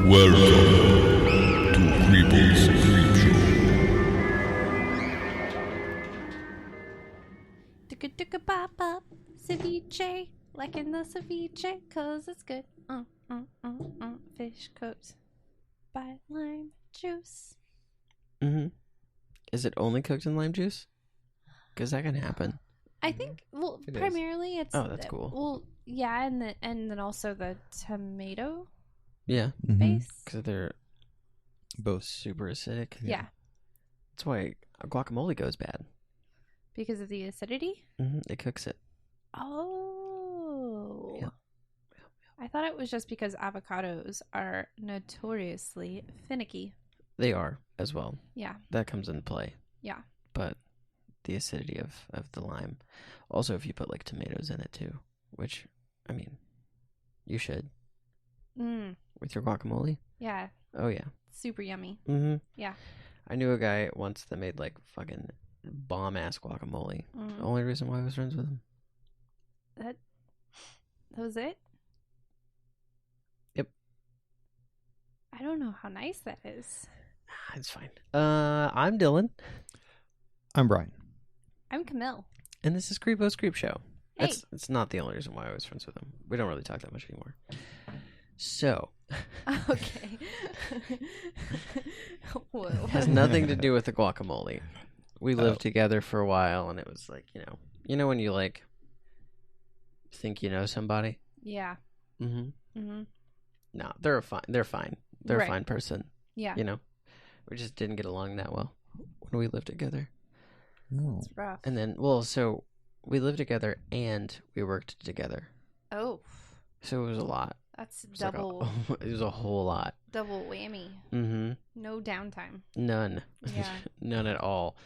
Welcome to Creepy's Creep Show. Ticka bop up, ceviche, like in the ceviche, 'cause it's good. Fish cooked by lime juice. Is it only cooked in lime juice? Because that can happen. I think. Well, It primarily it's. Oh, that's cool. Well, yeah, and then also the tomato Yeah, base. because they're Both. super acidic. Yeah, That's why guacamole goes bad. because of the acidity. It cooks it. Oh. Yeah. I thought it was just because avocados are notoriously finicky. They are as well. Yeah. That comes into play. Yeah. But the acidity of the lime. Also, if you put like tomatoes in it too, which, I mean, you should. With your guacamole. Yeah. Oh, yeah. Super yummy. Yeah. I knew a guy once that made like fucking bomb-ass guacamole. The only reason why I was friends with him. That was it? Yep. I don't know how nice that is. It's fine. I'm Dylan. I'm Brian. I'm Camille. And this is Creepo's Creep Show. Hey. It's not the only reason why I was friends with him. We don't really talk that much anymore. So. Okay. Whoa. Has nothing to do with the guacamole. We lived together for a while, and it was like, you know when you like think you know somebody. Yeah. No, they're fine. They're fine. They're Right. a fine person. Yeah. We just didn't get along that well when we lived together. Oh. It's rough. And then, so we lived together and we worked together. Oh, So it was a lot. that's It was like double it was a whole lot. double whammy. No downtime. None. Yeah. None at all.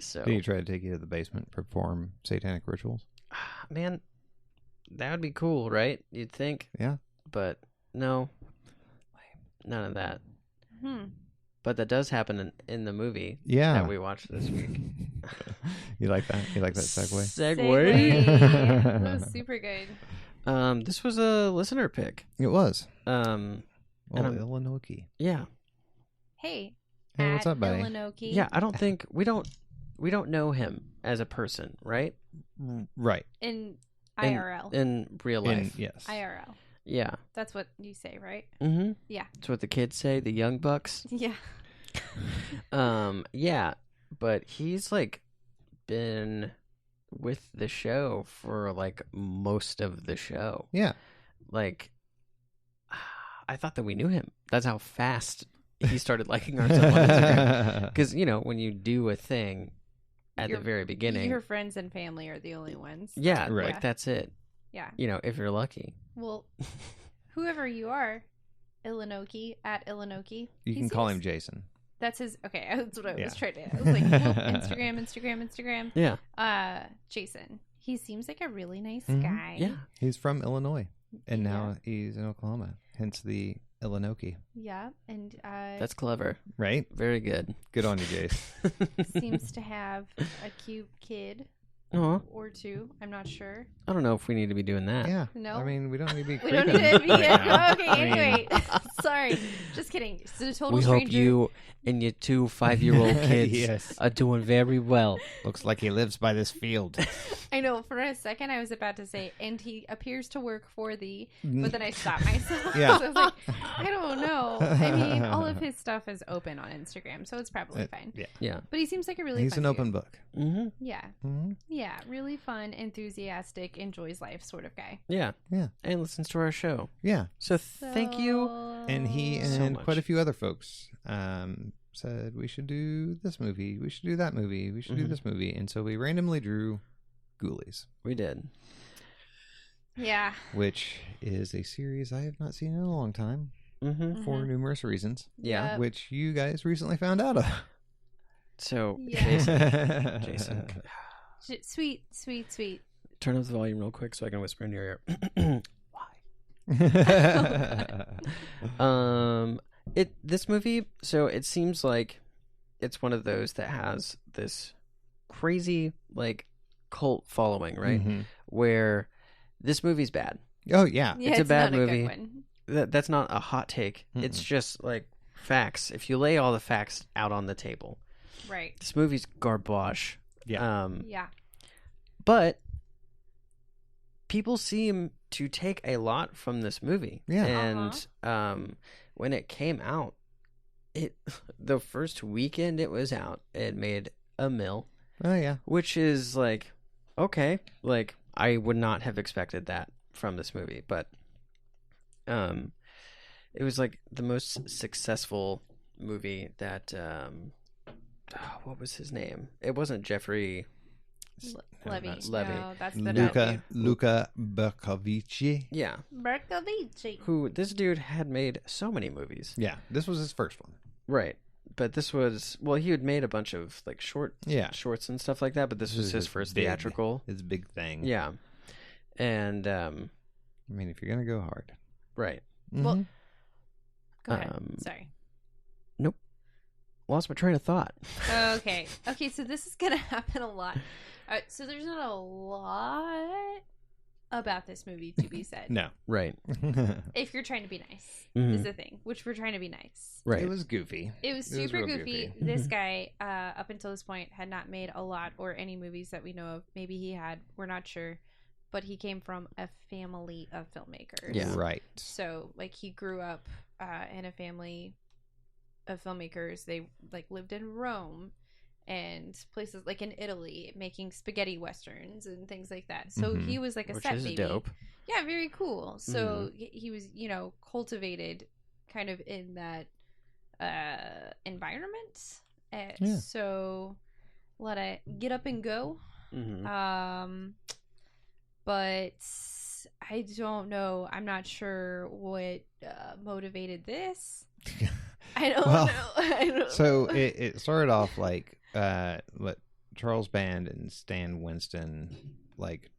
So, Did he try to take you to the basement, perform satanic rituals? man, that would be cool, right? You'd think. Yeah. But no, none of that. Hmm. But that does happen in the movie Yeah. that we watched this week. You like that? You like that segue? Segue. That was super good. This was a listener pick. It was. And I'm- Illinois. Yeah. Hey. Hey, what's at up, buddy? Illinois. Yeah, I don't think we don't know him as a person, right? Right. In IRL. In real life. Yes. IRL. Yeah. That's what you say, right? Yeah. That's what the kids say, the young bucks. Yeah. Yeah, but he's like been with the show for like most of the show. Yeah. Like I thought that we knew him. That's how fast he started liking our stuff on Instagram. Because, when you do a thing at the very beginning. Your friends and family are the only ones. Yeah, Right. like that's it. Yeah. If you're lucky. Well, whoever you are, Illinois at Illinois. You can call him Jason. That's his. Okay, that's what I was Yeah. trying to. I was like, nope, Instagram. Yeah. Jason. He seems like a really nice Mhm. guy. Yeah. He's from Illinois, and Yeah. now he's in Oklahoma. Hence the Illinois. Yeah, and That's clever. Right? Very good. Good on you, Jace. seems to have a cute kid Aw. or two. I'm not sure. I don't know if we need to be doing that. Yeah. No. I mean, we don't need to be We don't need creeping to be. right now. Okay, I mean, anyway. Sorry. Just kidding. It's a total We stranger. hope you and your 2 5-year-old kids Yes. are doing very well. Looks like he lives by this field. I know. For a second, I was about to say, and he appears to work for the. But then I stopped myself. Yeah. So I was like, I don't know. I mean, all of his stuff is open on Instagram, so it's probably fine. Yeah. Yeah. But he seems like a really. He's fun an open dude. book. Mm-hmm. Yeah. Mm-hmm. Yeah. Really fun, enthusiastic, enjoys life sort of guy. Yeah. Yeah. And listens to our show. Yeah. So thank you. And he So and much. quite a few other folks said we should do this movie, we should do that movie, we should do this movie. And so we randomly drew Ghoulies, We did. Yeah. which is a series I have not seen in a long time Mm-hmm. for numerous reasons, Yeah. Yep. which you guys recently found out of. So, Yeah. Jason, Sweet, sweet, sweet. turn up the volume real quick so I can whisper in your ear. This movie, so it seems like it's one of those that has this crazy like cult following, right? Mhm. Where this movie's bad. Oh yeah. Yeah, It's a bad not movie. good one. that's not a hot take. It's just like facts. If you lay all the facts out on the table, Right. this movie's garbage. Yeah. Yeah. But people seem to take a lot from this movie. Yeah. And when it came out, the first weekend it was out, it made $1 million, Oh yeah. which is like, okay, like I would not have expected that from this movie, but it was like the most successful movie that what was his name? It wasn't Jeffrey Levy. Levy. No, that's the Luca Bercovici. Yeah. Bercovici. Who this dude had made so many movies. Yeah, this was his first one. Right. But this was he had made a bunch of like shorts and stuff like that, but this was his first theatrical. His big thing. Yeah. And I mean, if you're gonna go hard. right. Well, go ahead. Sorry. Nope. Lost my train of thought. Okay. Okay, so this is going to happen a lot. So there's not a lot about this movie to be said. No. Right. If you're trying to be nice, Mhm. is the thing, which we're trying to be nice. Right. It was goofy. It was It was super real goofy. goofy. This guy, up until this point, had not made a lot or any movies that we know of. Maybe he had. We're not sure. But he came from a family of filmmakers. Yeah. Right. So, like, he grew up in a family of filmmakers. They, like, lived in Rome and places like in Italy making spaghetti westerns and things like that. So Mhm. he was like a Which set is baby. dope. Yeah, very cool. So he was, cultivated kind of in that environment. Yeah. So let it get up and go. Mm-hmm. But I don't know. I'm not sure what motivated this. I don't Well, know. I don't So know. it started off like what Charles Band and Stan Winston, like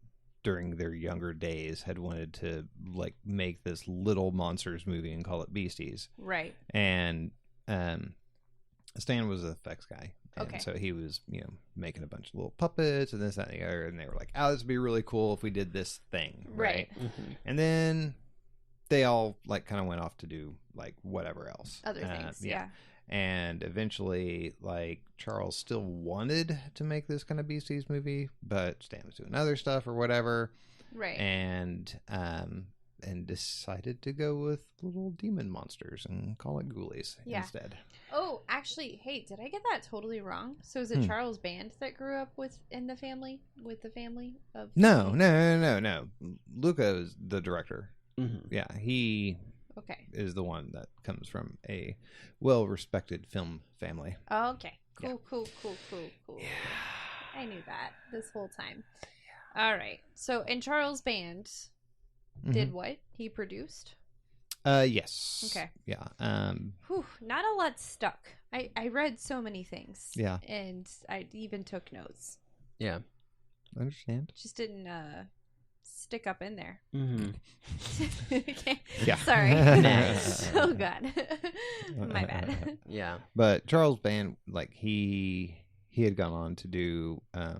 during their younger days, had wanted to like make this little monsters movie and call it Beasties. Right. And Stan was an effects guy. And Okay. so he was, making a bunch of little puppets and this, that, and the other. And they were like, oh, this would be really cool if we did this thing. Right. Mm-hmm. And then they all like kind of went off to do like whatever else. Other things. Yeah. And eventually, like, Charles still wanted to make this kind of Beasties movie, but Stan was doing other stuff or whatever. Right. And decided to go with little demon monsters and call it Ghoulies instead. Oh, actually, hey, did I get that totally wrong? So is it Charles Band that grew up with the family of? No. Luca is the director. Mm-hmm. Yeah, he Okay. is the one that comes from a well-respected film family. Oh, okay. Yeah. Cool. Yeah. I knew that this whole time. All right. So, and Charles Band did what? He produced? Yes. Okay. Yeah. Whew, not a lot stuck. I read so many things. Yeah. And I even took notes. Yeah. I understand. Just didn't stick up in there. Mm-hmm. Okay. Yeah. Sorry. Nice. Oh God. My bad. Yeah. But Charles Band, like he had gone on to do a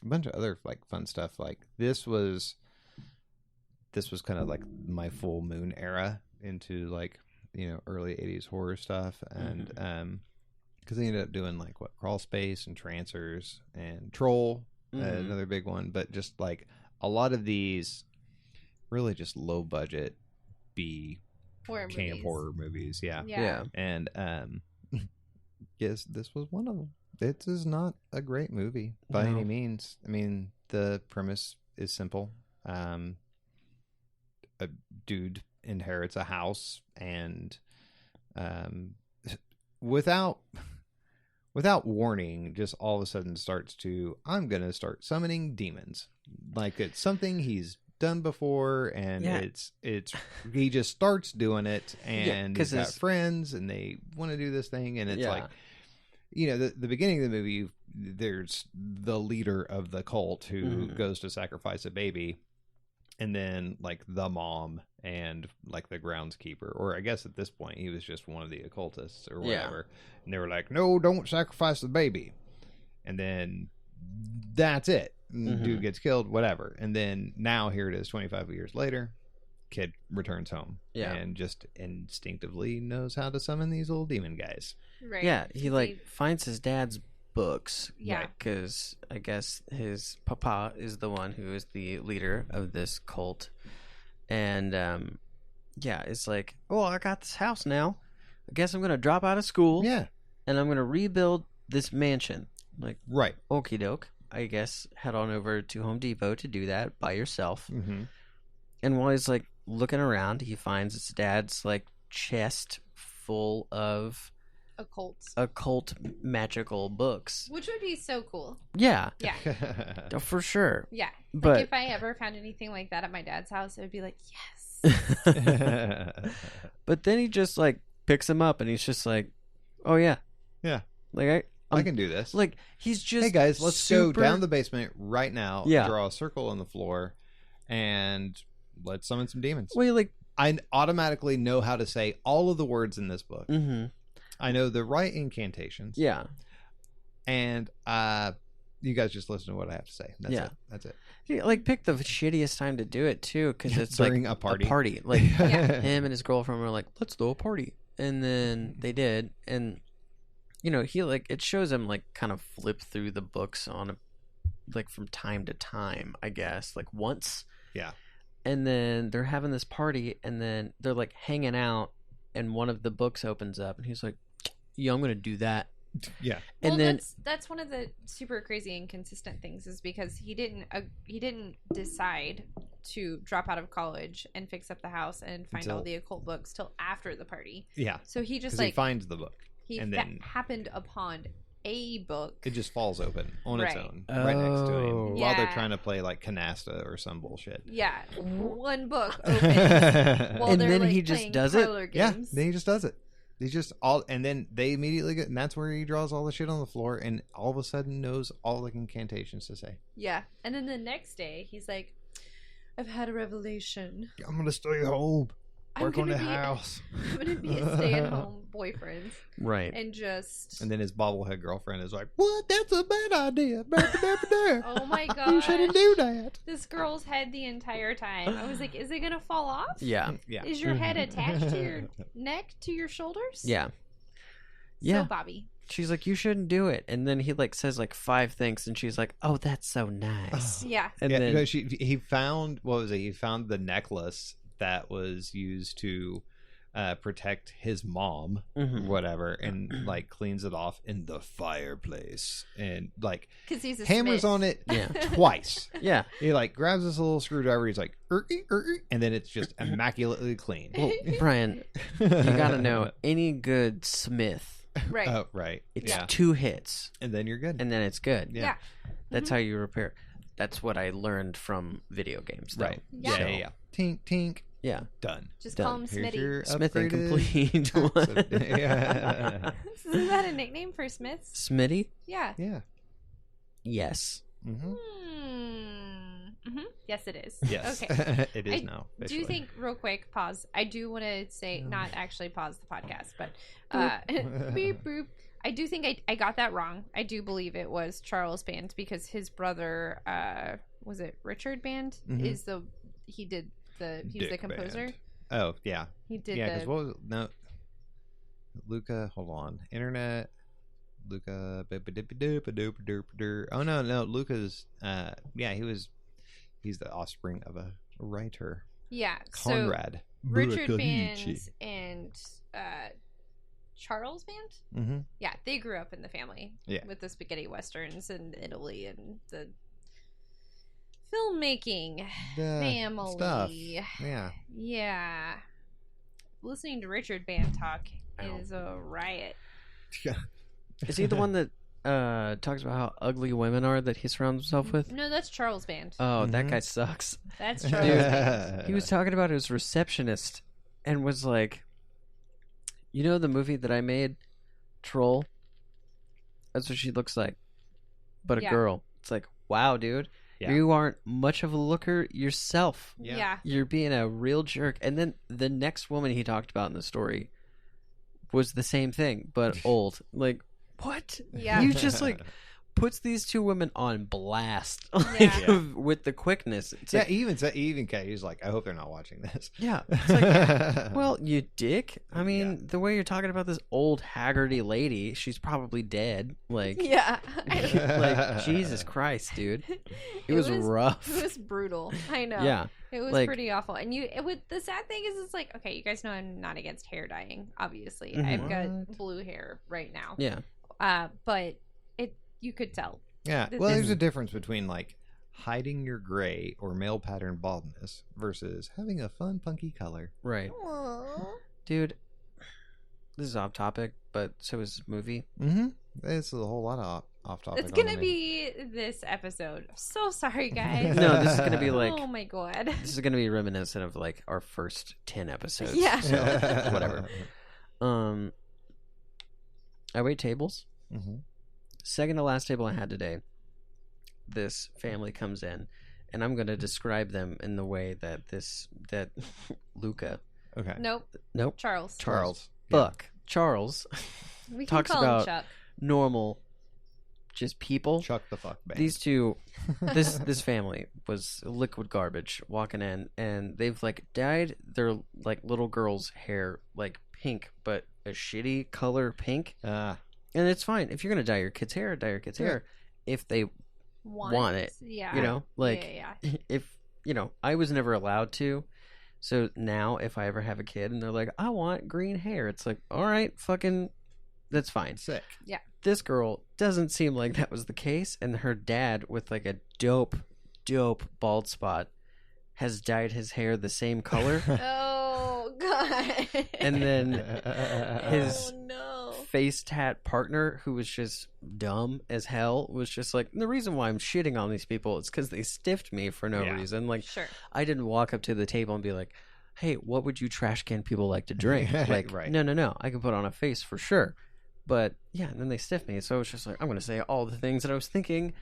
bunch of other like fun stuff. Like this was kind of like my full moon era into like early 80s horror stuff, and because they ended up doing like Crawl Space and Trancers and Troll, another big one, but just like a lot of these really just low budget B camp horror movies. Yeah. And yes, this was one of them. This is not a great movie by any means. I mean, the premise is simple. A dude inherits a house and without warning, just all of a sudden starts to, I'm going to start summoning demons. Like it's something he's done before, and it's he just starts doing it, and he's got friends and they want to do this thing, and it's like, the beginning of the movie, there's the leader of the cult who goes to sacrifice a baby, and then like the mom and like the groundskeeper, or I guess at this point he was just one of the occultists or whatever, and they were like, no, don't sacrifice the baby, and then that's it. Dude gets killed, whatever. And then now here it is 25 years later, kid returns home. Yeah. And just instinctively knows how to summon these little demon guys. Right. Yeah, he like finds his dad's books. Yeah. Because I guess his papa is the one who is the leader of this cult. And yeah, it's like, oh, I got this house now. I guess I'm going to drop out of school. Yeah. And I'm going to rebuild this mansion. Like, Right. okie doke. I guess head on over to Home Depot to do that by yourself. Mm-hmm. And while he's like looking around, he finds his dad's like chest full of occult magical books. Which would be so cool. Yeah. Yeah. For sure. Yeah. But like if I ever found anything like that at my dad's house, it would be like, yes. But then he just like picks him up and he's just like, oh yeah. Yeah. Like I can do this. Like he's just, hey guys, let's go down the basement right now. Yeah. Draw a circle on the floor, and let's summon some demons. Well, like I automatically know how to say all of the words in this book. Mm-hmm. I know the right incantations. Yeah. And you guys just listen to what I have to say. That's it. Yeah, like pick the shittiest time to do it too, because it's during like a party. Like him and his girlfriend were like, let's throw a party, and then they did, and you know, he like it shows him like kind of flip through the books on a like from time to time, I guess, like once. Yeah. And then they're having this party, and then they're like hanging out, and one of the books opens up, and he's like, "Yeah, I'm gonna do that." Yeah. And well, then that's one of the super crazy inconsistent things is because he didn't decide to drop out of college and fix up the house and find all the occult books till after the party. Yeah. So he just like he finds the book. And then happened upon a book. It just falls open on its Right. own, right next to him, while they're Yeah. trying to play like canasta or some bullshit. Yeah, one book opens while And they're then like he just playing does it? parlor Yeah, games. then he just does it. He just all, and then they immediately get, and that's where he draws all the shit on the floor, and all of a sudden knows all the incantations to say. Yeah, and then the next day he's like, "I've had a revelation. I'm gonna stay home, work on the house. I'm gonna be a stay-at-home boyfriend." right. And just And then his bobblehead girlfriend is like, "What? That's a bad idea. oh my god, You shouldn't do that." this girl's head the entire time. I was like, is it gonna fall off? Yeah. Yeah. Is your head attached to your neck, to your shoulders? Yeah. Yeah. So Bobby. She's like, you shouldn't do it. And then he like says like 5 things, and she's like, oh, that's so nice. Yeah. And Yeah, then because he found, what was it? He found the necklace that was used to protect his mom, Mhm. whatever, and like cleans it off in the fireplace, and like Because he's a hammers Smith. on it Yeah. twice. yeah. He like grabs this little screwdriver. He's like, and then it's just immaculately clean. Well, Brian, you gotta know, any good smith, Right. Oh, right. it's Yeah. 2 hits, And then you're good. and then it's good. Yeah. Yeah. That's how you repair. That's what I learned from video games, though. Right. Yeah. So, Yeah. Tink, tink. yeah. Done. Just Done. call him Here's Smitty. your Smith and upgraded complete one. yeah. Isn't that a nickname for Smiths? Smitty? Yeah. Yeah. Yes. Mm-hmm. Yes, it is. Yes. Okay. It is I now. do officially. think, real quick, pause. I do want to say, not actually pause the podcast, but beep boop. I do think I got that wrong. I do believe it was Charles Band because his brother, was it Richard Band? Mhm. Is the he was the Dick composer. Band. Oh, yeah. He did Yeah, because the what was no Luca, hold on. Internet Luca. Oh no, Luca's yeah, he's the offspring of a writer. yeah. Conrad. So Richard Buccahici. Band and Charles Band. Mm-hmm. Yeah, they grew up in the family. Yeah. With the spaghetti westerns in Italy and the filmmaking family. Stuff. Yeah. Yeah. Listening to Richard Band talk Ow. is a riot. Is he the one that talks about how ugly women are that he surrounds himself with? No, that's Charles Band. Oh, that Mhm. guy sucks. That's Charles Band. He was talking about his receptionist and was like, you know the movie that I made, Troll? That's what she looks like. But a Yeah. girl. It's like, wow, dude. Yeah. You aren't much of a looker yourself. Yeah. Yeah. You're being a real jerk. And then the next woman he talked about in the story was the same thing, but old. Like, what? Yeah. You just like puts these two women on blast Yeah. with the quickness. It's Yeah, like, even Katie's like, I hope they're not watching this. yeah. It's like, yeah. Well, you dick. I mean, Yeah. the way you're talking about this old haggardy lady, she's probably dead. Like, Yeah. like Jesus Christ, dude. It was rough. It was brutal. I know. Yeah. It was like- pretty awful. And the sad thing is, it's like, okay, you guys know I'm not against hair dyeing, obviously. Mhm. I've got What? blue hair right now. Yeah. But you could tell. Yeah. This Well, there's is- a difference between like hiding your gray or male pattern baldness versus having a fun, punky color. Right. Aww. Dude, this is off topic, but so is this movie. Mm-hmm. It's a whole lot of off topic. It's gonna be this episode. I'm so sorry, guys. No, this is gonna be like Oh my god. this is gonna be reminiscent of like our first 10 episodes. Yeah. So, whatever. I wait tables. Mm-hmm. Second to last table I had today, this family comes in, and I'm gonna describe them in the way that Luca, Okay. nope, Charles. Charles. Buck, Charles We can talks call about him Chuck. normal, just people. Chuck the fuck bang. These two, this family was liquid garbage walking in, and they've like dyed their like little girl's hair like pink, but a shitty color pink. And it's fine if you're gonna dye your kid's hair, dye your kid's hair. If they want it, Yeah. you know, like Yeah. if you know, I was never allowed to. So now, if I ever have a kid and they're like, I want green hair, it's like, all right, fucking, that's fine. Sick. This girl doesn't seem like that was the case, and her dad, with like a dope bald spot, has dyed his hair the same color. Oh god. And then his Oh no. face tat partner, who was just dumb as hell, was just like, the reason why I'm shitting on these people is because they stiffed me for no Yeah. reason. Like, Sure. I didn't walk up to the table and be like, hey, what would you trash can people like to drink? Like, Right. no, I can put on a face for sure. But yeah, and then they stiffed me, so it's just like, I'm gonna say all the things that I was thinking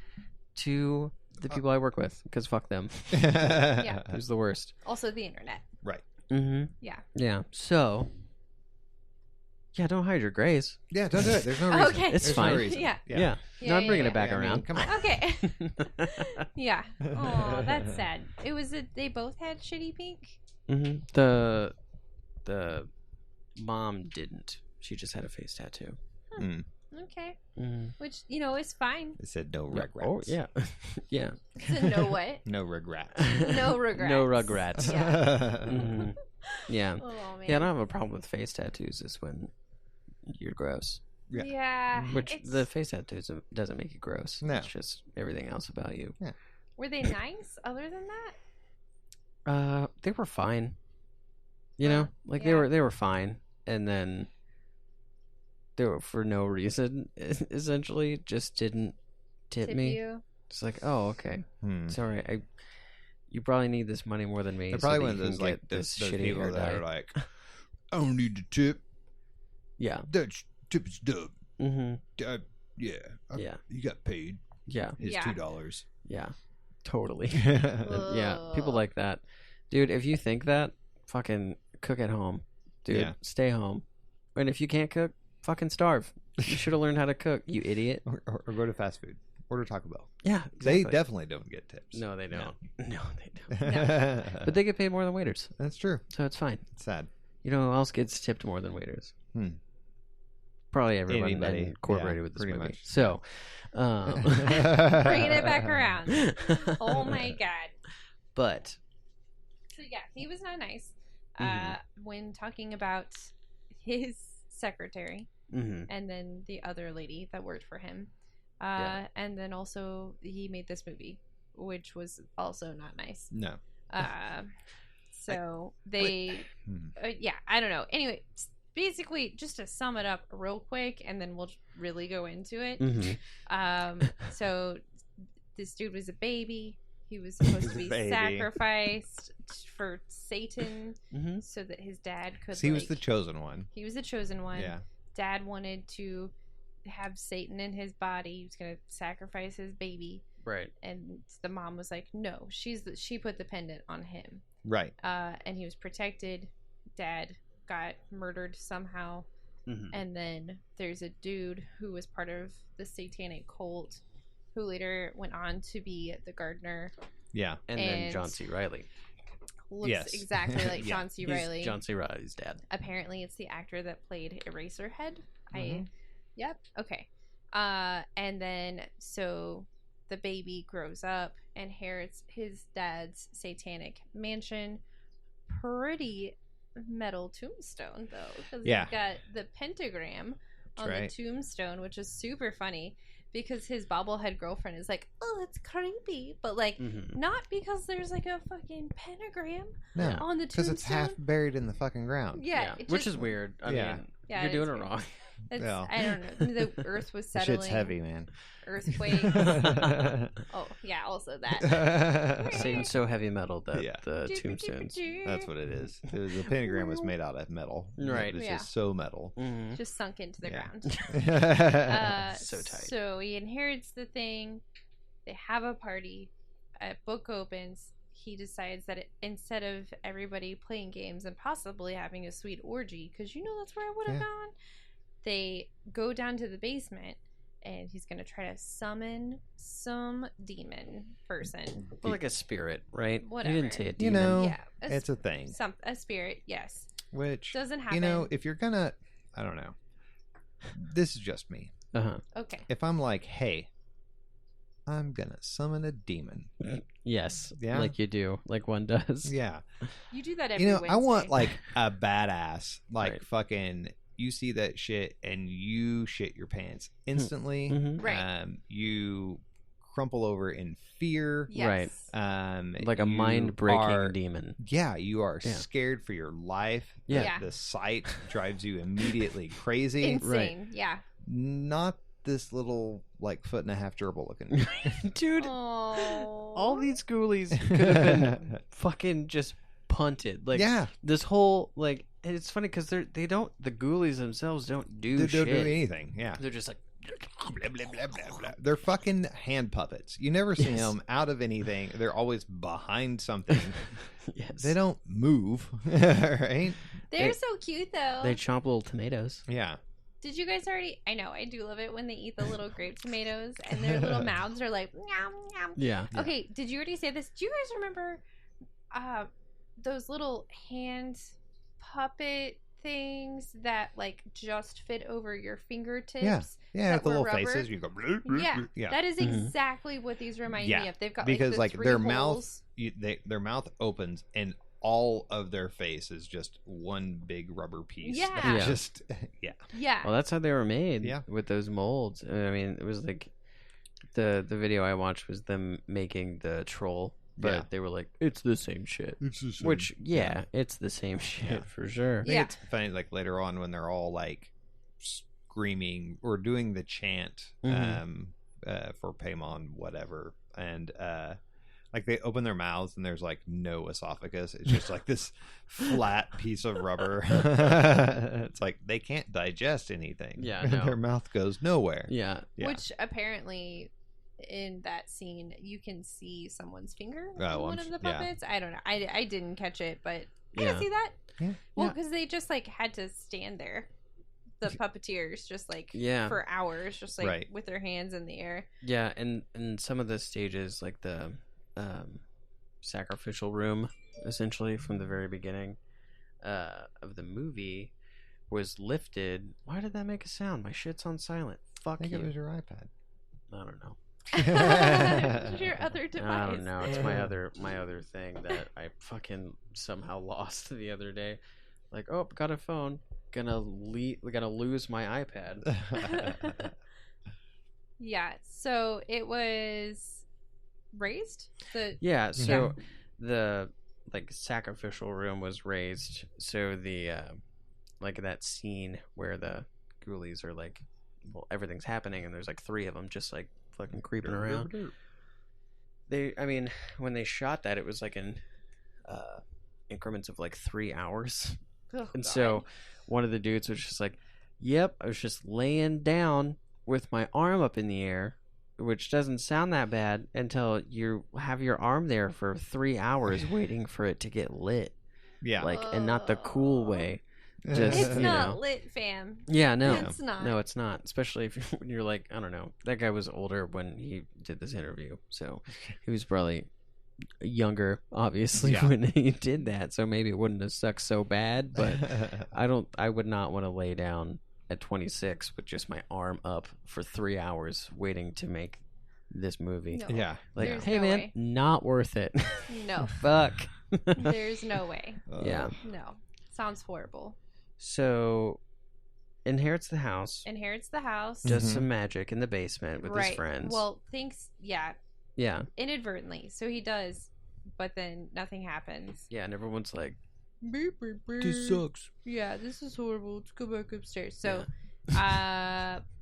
to the people I work with, because fuck them. Yeah. Who's the worst? Also the internet. Right. Mm-hmm. Yeah. Yeah. So yeah, don't hide your grays. Yeah, don't do it. There's no reason. Okay. It's There's fine. No reason. Yeah. Yeah. Yeah, No, I'm yeah, bringing yeah. it back I mean, around. come on. Okay. Yeah. Oh, that's sad. It was they both had shitty pink. Mm-hmm. The mom didn't. She just had a face tattoo. Mm. Okay. Mm-hmm. Which, is fine. It said no regrets. Oh yeah, yeah. So no what? No regrets. No regrets. No rugrats. Yeah. Mhm. Yeah. Oh man. Yeah, I don't have a problem with face tattoos. Is when you're gross. Yeah. Yeah. Which it's- the face tattoos doesn't make you gross. No. It's just everything else about you. Were they nice other than that? They were fine. You know, like yeah. they were fine, and then they were for no reason. Essentially, just didn't tip me. You? It's like, oh, okay, Hmm. sorry. You probably need this money more than me. They're so probably that one of you can those like get this those shitty people hair that dye. are like, I don't need the tip. Yeah. That tip is dub. Mm-hmm. Yeah. Yeah. You got paid. Yeah. It's Yeah. $2. Yeah. Totally. Yeah. People Ugh. like that, dude. If you think that, fucking cook at home, dude. Yeah. Stay home, and if you can't cook, fucking starve. You should have learned how to cook, you idiot. or go to fast food. Order Taco Bell. Yeah. They exactly. definitely don't get tips. No, they don't. No, they don't. No. But they get paid more than waiters, That's true. so it's fine. It's sad. You know who else gets tipped more than waiters? Hmm. Probably everyone Anybody. incorporated Yeah, with this pretty movie. much. So, Bringing it back around. Oh my god. But So yeah, he was not nice. Mhm. When talking about his secretary mhm. and then the other lady that worked for him. Yeah. And then also he made this movie, which was also not nice. No. So they, yeah, I don't know. Anyway, basically, just to sum it up real quick, and then we'll really go into it. Mhm. So this dude was a baby. He was supposed to be Baby. sacrificed for Satan, Mhm. so that his dad could. He was the chosen one. He was the chosen one. Yeah. Dad wanted to have Satan in his body. He was going to sacrifice his baby, Right. and the mom was like, "No, she put the pendant on him." Right. And he was protected. Dad got murdered somehow, Mhm. and then there's a dude who was part of the satanic cult who later went on to be the gardener. Yeah. And then John C. Reilly. Looks exactly like Yeah. John C. He's Reilly. John C. Reilly's dad. Apparently, it's the actor that played Eraserhead. Mhm. Yep. Okay. And then so the baby grows up, inherits his dad's satanic mansion. Pretty metal tombstone though, because Yeah. he's got the pentagram That's on right. the tombstone, which is super funny because his bobblehead girlfriend is like, "Oh, it's creepy," but like not because there's like a fucking pentagram No, on the because tombstone. it's half buried in the fucking ground. Yeah, Which is weird. I Yeah. mean, Yeah, you're it doing is it weird. wrong. It's, Yeah. I don't know. The earth was That settling. shit's heavy, man. Earthquake. Oh, yeah, also that. It's even so heavy metal that Yeah. the tombstones. That's what it is. The pentagram was made out of metal. Right. It's Yeah. just so metal. Mm-hmm. Just sunk into the Yeah. ground. So tight. So he inherits the thing. They have a party. A book opens. He decides that instead of everybody playing games and possibly having a sweet orgy, because that's where I would have Yeah. gone, they go down to the basement and he's going to try to summon some demon person. Well, like a spirit, right? Whatever. You didn't say a You demon. know, Yeah. it's a thing. A spirit, yes. Which, Doesn't happen. if you're gonna, I don't know. This is just me. Uh-huh. Okay. If I'm like, hey, I'm gonna summon a demon. Yes. Yeah. Like you do. Like one does. Yeah. You do that every I Wednesday. want like a badass, like Right. fucking. You see that shit and you shit your pants instantly. Mhm. Right. You crumple over in fear. Yes. Like a you mind-breaking are- demon. Yeah, you are Yeah. scared for your life. Yeah. Yeah. The sight drives you immediately crazy. Insane. Yeah. Not this little like 1.5 gerbil looking. Dude, Oh. all these ghoulies could have been fucking just punted. Like yeah, this whole like and it's funny because the ghoulies themselves don't do they shit. don't do anything. Yeah. They're just like Blah, blah, blah, blah, blah. They're fucking hand puppets. You never see Yes. them out of anything. They're always behind something. yes. They don't move, right? They're so cute though. They chomp little tomatoes. Yeah. Did you guys already? I know, I do love it when they eat the little grape tomatoes and their little mouths are like, yum, yum. Yeah. Okay, did you already say this? Do you guys remember those little hand puppet things that like just fit over your fingertips? Yeah. Yeah, that with the were little rubber? faces, you go. Bloop, bloop, Yeah, bloop. Yeah. that is Mhm. exactly what these remind Yeah, me of. They've got because like, the three their holes. mouth, their mouth opens and all of their face is just one big rubber piece. Yeah. that Yeah. Just yeah. Yeah. Well, that's how they were made. Yeah. With those molds. I mean, it was like the video I watched was them making the troll, but Yeah. they were like, it's the same shit. It's just Which, yeah, it's the same shit Yeah. for sure. I think Yeah. it's funny, like later on when they're all like screaming or doing the chant Mhm. for Paimon, whatever, and like they open their mouths and there's like no esophagus. It's just like this flat piece of rubber. It's like they can't digest anything. Yeah, no. Their mouth goes nowhere. Yeah. Yeah. Which apparently in that scene you can see someone's finger Oh, on one I'm of the yeah. puppets. I don't know. I didn't catch it, but I Yeah. can see that. Yeah. Well, Yeah. because they just like had to stand there. The puppeteers just like Yeah. for hours, just like Right. with their hands in the air. Yeah, and some of the stages, like the sacrificial room, essentially from the very beginning of the movie, was lifted. Why did that make a sound? My shit's on silent. I Fuck think you. it was your iPad. I don't know. Your other device. I don't know. It's my other thing that I fucking somehow lost the other day. Like, oh, got a phone. Gonna lose my iPad. Yeah. So it was raised. Yeah, so the like sacrificial room was raised. So the like that scene where the ghoulies are like, well, everything's happening and there's like 3 of them just like fucking creeping around. I mean, when they shot that, it was like in increments of like 3 hours. Oh, And God. so one of the dudes was just like, yep, I was just laying down with my arm up in the air, which doesn't sound that bad until you have your arm there for 3 hours waiting for it to get lit. Yeah. Like, and not the cool way. Just, It's you not know. lit, fam. Yeah, no. It's not. No, it's not. Especially if when you're like, I don't know. That guy was older when he did this interview. So he was probably younger, obviously, Yeah. when he did that. So maybe it wouldn't have sucked so bad. But I would not want to lay down at 26 with just my arm up for 3 hours waiting to make this movie. No. Yeah. Like, There's hey, no man, way. not worth it. No. Fuck. There's no way. Yeah. No. Sounds horrible. So, inherits the house, Inherits the house. does Mhm. some magic in the basement with his friends. Well, thinks, yeah, yeah. inadvertently. So he does, but then nothing happens. Yeah, and everyone's like, This sucks. Yeah, this is horrible. Let's go back upstairs. So,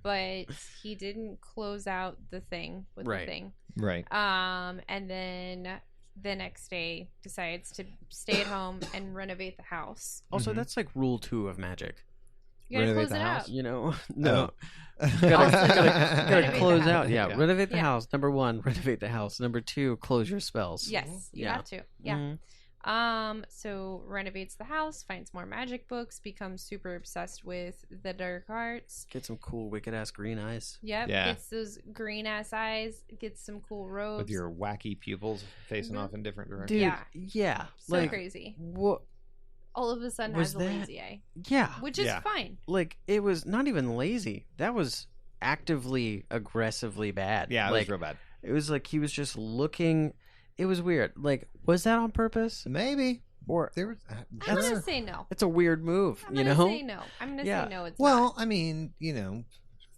but he didn't close out the thing with Right. the thing. Right. And then the next day decides to stay at home and renovate the house. Also, Mhm. that's like rule 2 of magic. You gotta Renovate close the it house? out. You know? No. Oh. Gotta Renovate close the out. house. Yeah, Yeah. renovate the Yeah. house. Number 1, renovate the house. Number 2, close your spells. Yes, you Yeah. have to. Yeah. Mhm. So renovates the house, finds more magic books, becomes super obsessed with the dark arts. Get some cool, wicked ass green eyes. Yep, Yeah. gets those green ass eyes, gets some cool robes. With your wacky pupils facing Mhm. off in different directions. Dude, Yeah. yeah. so like, crazy. What? All of a sudden was has a that- lazy eye, Yeah. which is Yeah. fine. Like, it was not even lazy. That was actively, aggressively bad. Yeah, it like, was real bad. It was like he was just looking. It was weird. Like, was that on purpose? Maybe. Or There was. I'm sure. gonna say no. it's a weird move, I'm you gonna know? say no. I'm gonna Yeah. say no. It's Well, not. I mean,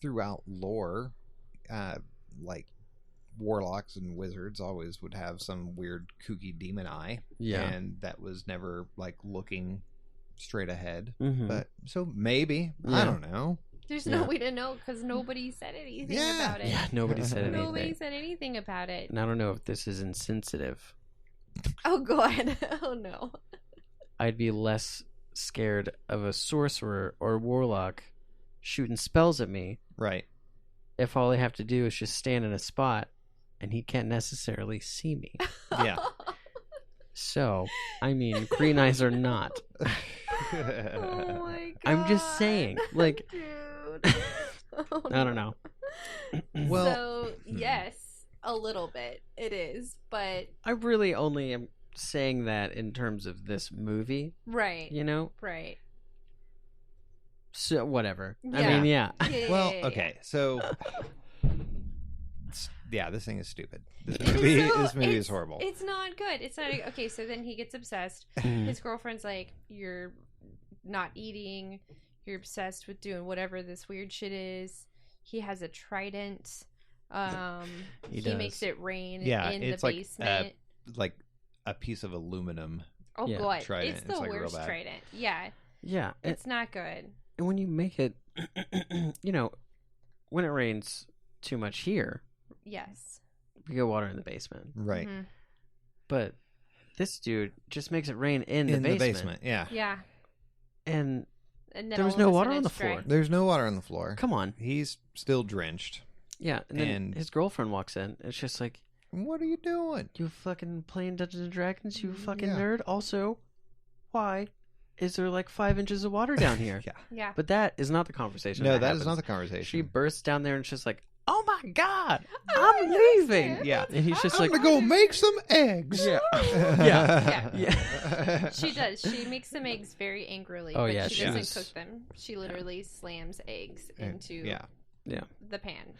throughout lore, like warlocks and wizards always would have some weird kooky demon eye, Yeah. and that was never like looking straight ahead. Mhm. But so maybe I Yeah. don't know. There's yeah. no way to know because nobody said anything Yeah. about it. Yeah, nobody said anything. Nobody said anything about it. And I don't know if this is insensitive. Oh god. Oh no. I'd be less scared of a sorcerer or warlock shooting spells at me Right. if all I have to do is just stand in a spot and he can't necessarily see me. Yeah. So, I mean, green eyes or not. Oh my god. I'm just saying, like, Dude. Oh, I don't no. know. Well- So yes, a little bit it is, but I really only am saying that in terms of this movie, right, you know? right. So, whatever. I Yeah. mean, yeah. Yeah, Well, yeah, yeah. okay, so yeah, this thing is stupid. This movie, So this movie is it's- horrible. It's not good. It's not okay. So then he gets obsessed. Mm. His girlfriend's like, "You're not eating. You're obsessed with doing whatever this weird shit is." He has a trident. He He makes does. it rain Yeah, in it's the like, basement. Like a piece of aluminum. Oh yeah, god, trident. it's the It's, like, real worst bad. trident. Yeah, Yeah. And, it's not good. and when you make it, you know, when it rains too much here, Yes. we get water in the basement. Right. Mhm. But this dude just makes it rain in, In the basement. yeah. Yeah. And And then there was all of no a water sudden on the it's dry. floor. There's no water on the floor. come on. He's still drenched. Yeah. And then And- his girlfriend walks in. It's just like, What are you doing? you fucking playing Dungeons and Dragons, you fucking Yeah. nerd. Also, why is there like 5 inches of water down here? Yeah. Yeah. But that is not the conversation. No, that is happens. not the conversation. She bursts down there and she's like, "Oh my god, I I'm wanna leaving!" go Yeah. And he's just I'm like, gonna go make some eggs. "Yeah, Yeah. yeah." She does. She makes them eggs very angrily. Oh, but yeah, she she doesn't was- cook them. She literally slams eggs into Yeah. the pan,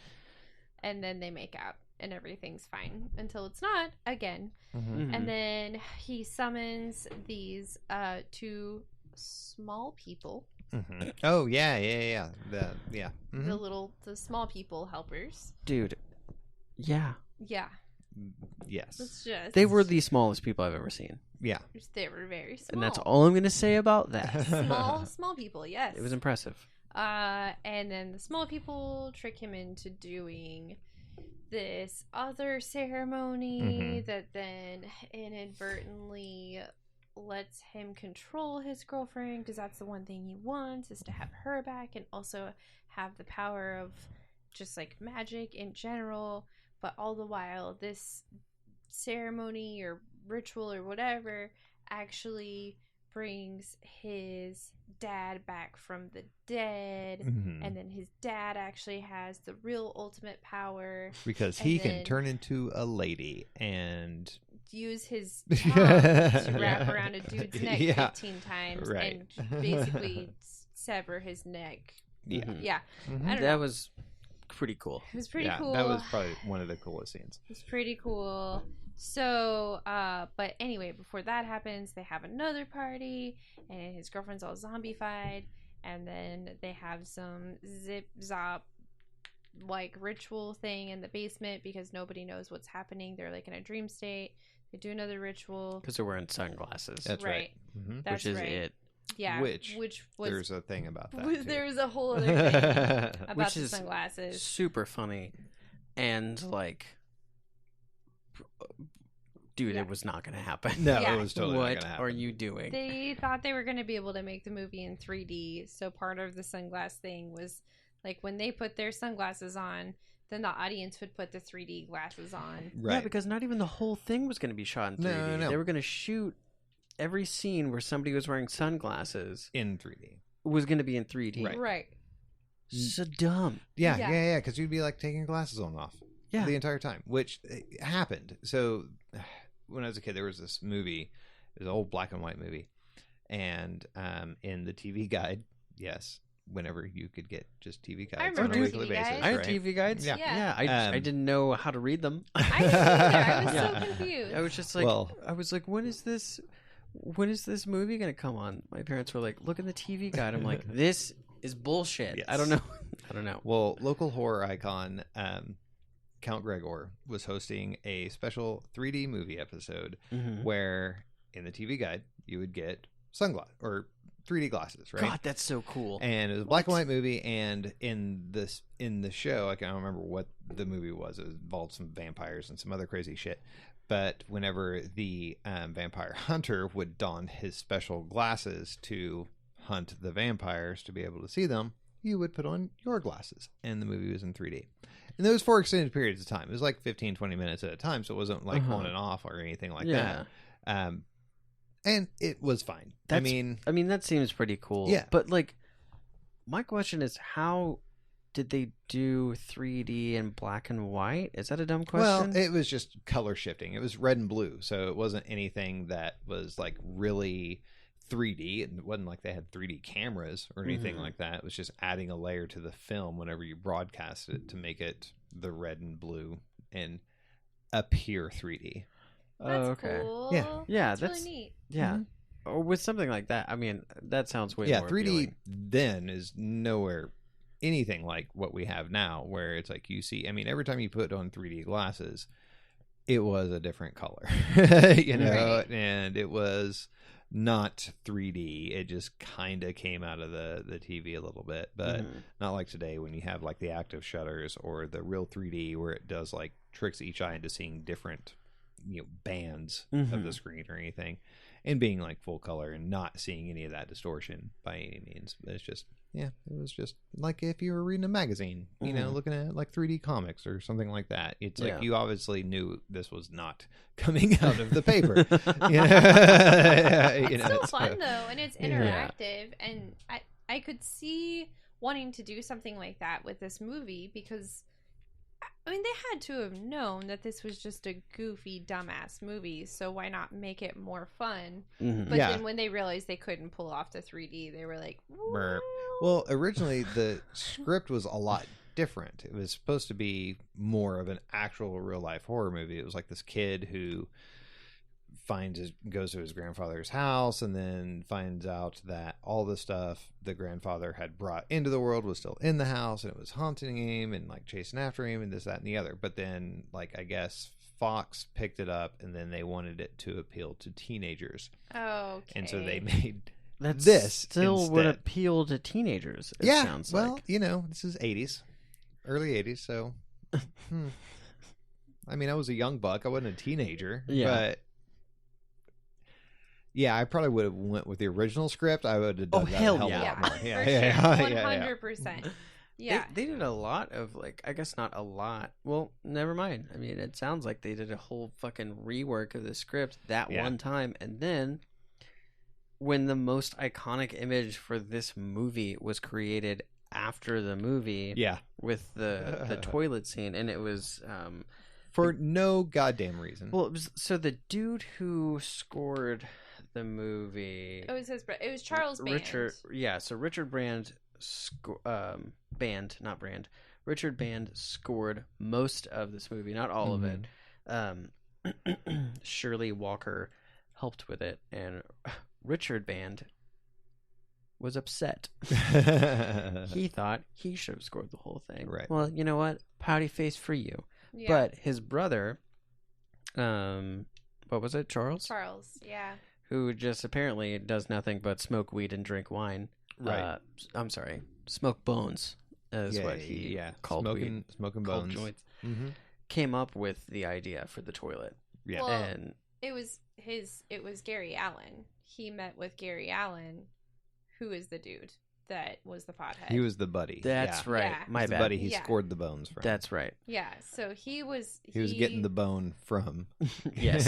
and then they make out, and everything's fine until it's not again. Mhm. And then he summons these two small people, Mhm. Oh yeah. The small people helpers. Dude, yeah, Yeah, yes. it's just they were the smallest people I've ever seen, Yeah. they were very small, and that's all I'm gonna say about that. small people. Yes, It was impressive. And then the small people trick him into doing this other ceremony Mhm. that then inadvertently lets him control his girlfriend, because that's the one thing he wants, is to have her back and also have the power of just like magic in general. But all the while, this ceremony or ritual or whatever actually brings his dad back from the dead, Mhm. and then his dad actually has the real ultimate power because and he can then- turn into a lady and use his tongue to Yeah. wrap around a dude's neck Yeah. 15 times Right. and basically sever his neck. yeah. Mhm. Yeah, Mhm. I don't That know. was pretty cool. It was pretty Yeah, cool. that was probably one of the coolest scenes. It's pretty cool. So, but anyway, before that happens, they have another party, and his girlfriend's all zombified, and then they have some zip zop like ritual thing in the basement because nobody knows what's happening. They're like in a dream state. They do another ritual. Because they're wearing sunglasses. That's right. Mhm. That's which is right. it. Yeah. Which was There's a thing about that. too. there's a whole other thing about Which the is sunglasses. super funny. And, like, dude, Yeah. it was not going to happen. No, Yeah. it was totally not What gonna happen. are you doing? They thought they were going to be able to make the movie in 3D, so part of the sunglass thing was like when they put their sunglasses on, then the audience would put the 3D glasses on. Right. Yeah, because not even the whole thing was going to be shot in 3D. No. They were going to shoot every scene where somebody was wearing sunglasses in 3D. was going to be in 3D. Right. So dumb. Yeah. Because you'd be like taking your glasses on and off Yeah. the entire time, which happened. So when I was a kid, there was this movie, it was an old black and white movie, and in the TV guide, yes, whenever you could get just TV guides on a remember weekly TV basis, guides. I had right? TV guides. Yeah. Yeah. I Um, didn't know how to read them. I didn't either. I was Yeah. so confused. I was just like, Well- I was like, when is this movie gonna come on? My parents were like, look in the TV guide. I'm like, this is bullshit. Yes. I don't know. I don't know. Well, local horror icon Count Gregor was hosting a special 3D movie episode Mhm. where in the TV guide you would get sunglasses or 3D glasses, right? God, that's so cool. And it was a black and white movie, and in the show, I can't remember what the movie was. It involved some vampires and some other crazy shit. But whenever the vampire hunter would don his special glasses to hunt the vampires to be able to see them, you would put on your glasses, and the movie was in 3D. And those for extended periods of time. It was like 15, 20 minutes at a time, so it wasn't like on and off or anything like Yeah. that. And it was fine. I mean, that seems pretty cool. Yeah. But like, my question is, how did they do 3D in black and white? Is that a dumb question? well, it was just color shifting. It was red and blue, so it wasn't anything that was like really 3D. It wasn't like they had 3D cameras or anything Mhm. like that. It was just adding a layer to the film whenever you broadcast it to make it the red and blue and appear 3D. That's okay. cool. Yeah. Yeah, That's really that's neat. yeah. Mhm. Or with something like that. I mean, that sounds way Yeah, more 3D appealing. then is nowhere anything like what we have now, where it's like you see. I mean, every time you put on 3D glasses, it was a different color, you know, Right. and it was not 3D. It just kind of came out of the TV a little bit, but Mhm. not like today when you have like the active shutters or the real 3D where it does like tricks each eye into seeing different, bands of Mhm. the screen or anything, and being like full color and not seeing any of that distortion by any means. But it's just, it was just like if you were reading a magazine, Mhm. looking at like 3D comics or something like that. It's like Yeah. you obviously knew this was not coming out of the paper. Yeah. It's still so- fun though, and it's Yeah. interactive, and I could see wanting to do something like that with this movie because I mean they had to have known that this was just a goofy dumbass movie, so why not make it more fun? Mhm. But Yeah. then when they realized they couldn't pull off the 3D, they were like, Burp. Well, originally the script was a lot different. It was supposed to be more of an actual real life horror movie. It was like this kid who goes to his grandfather's house and then finds out that all the stuff the grandfather had brought into the world was still in the house, and it was haunting him and like chasing after him and this, that, and the other. But then, like, I guess Fox picked it up, and then they wanted it to appeal to teenagers, okay. and so they made That this still would instead. appeal to teenagers. It Yeah, sounds well, like. this is 80s, early 80s, so I mean, I was a young buck. I wasn't a teenager, Yeah. but yeah, I probably would have went with the original script. I would have done that hell a hell of a yeah. lot more. for Yeah, sure, yeah, 100%. Yeah, They did a lot of, like, I guess not a lot. Well, never mind. I mean, it sounds like they did a whole fucking rework of the script that Yeah. one time, and then when the most iconic image for this movie was created after the movie, with the toilet scene, and it was for no goddamn reason. Well, it was so the dude who scored the movie. It was Charles Band. Richard Brand Richard Band scored most of this movie, not all of it. Shirley Walker helped with it, and Richard Band was upset. He thought he should have scored the whole thing. Right. Well, you know what? Pouty face for you. Yeah. But his brother, what was it? Charles, yeah. who just apparently does nothing but smoke weed and drink wine. Right. I'm sorry, smoke bones is what he called weed. Smoking called bones. Joints. Came up with the idea for the toilet. Yeah. Well, and it was Gary Allen. He met with Gary Allen, who is the dude that was the pothead. He was the buddy. That's right. Yeah. My the bad. buddy he scored the bones from. That's right. Yeah. So he was getting the bone from. Yes.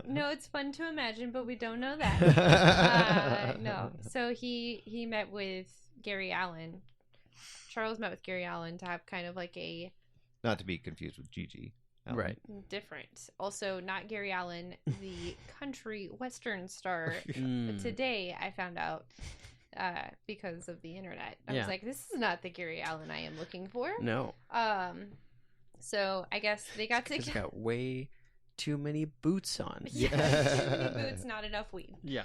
No, it's fun to imagine, but we don't know that. No. So he met with Gary Allen. Charles met with Gary Allen to have kind of like a... Not to be confused with Gigi. Allen. Right. Different. Also, not Gary Allen, the country western star. Mm. Today, I found out because of the internet. I was like, this is not the Gary Allen I am looking for. No. So I guess they got He's got way too many boots on. Yeah, too many boots, not enough weed. Yeah.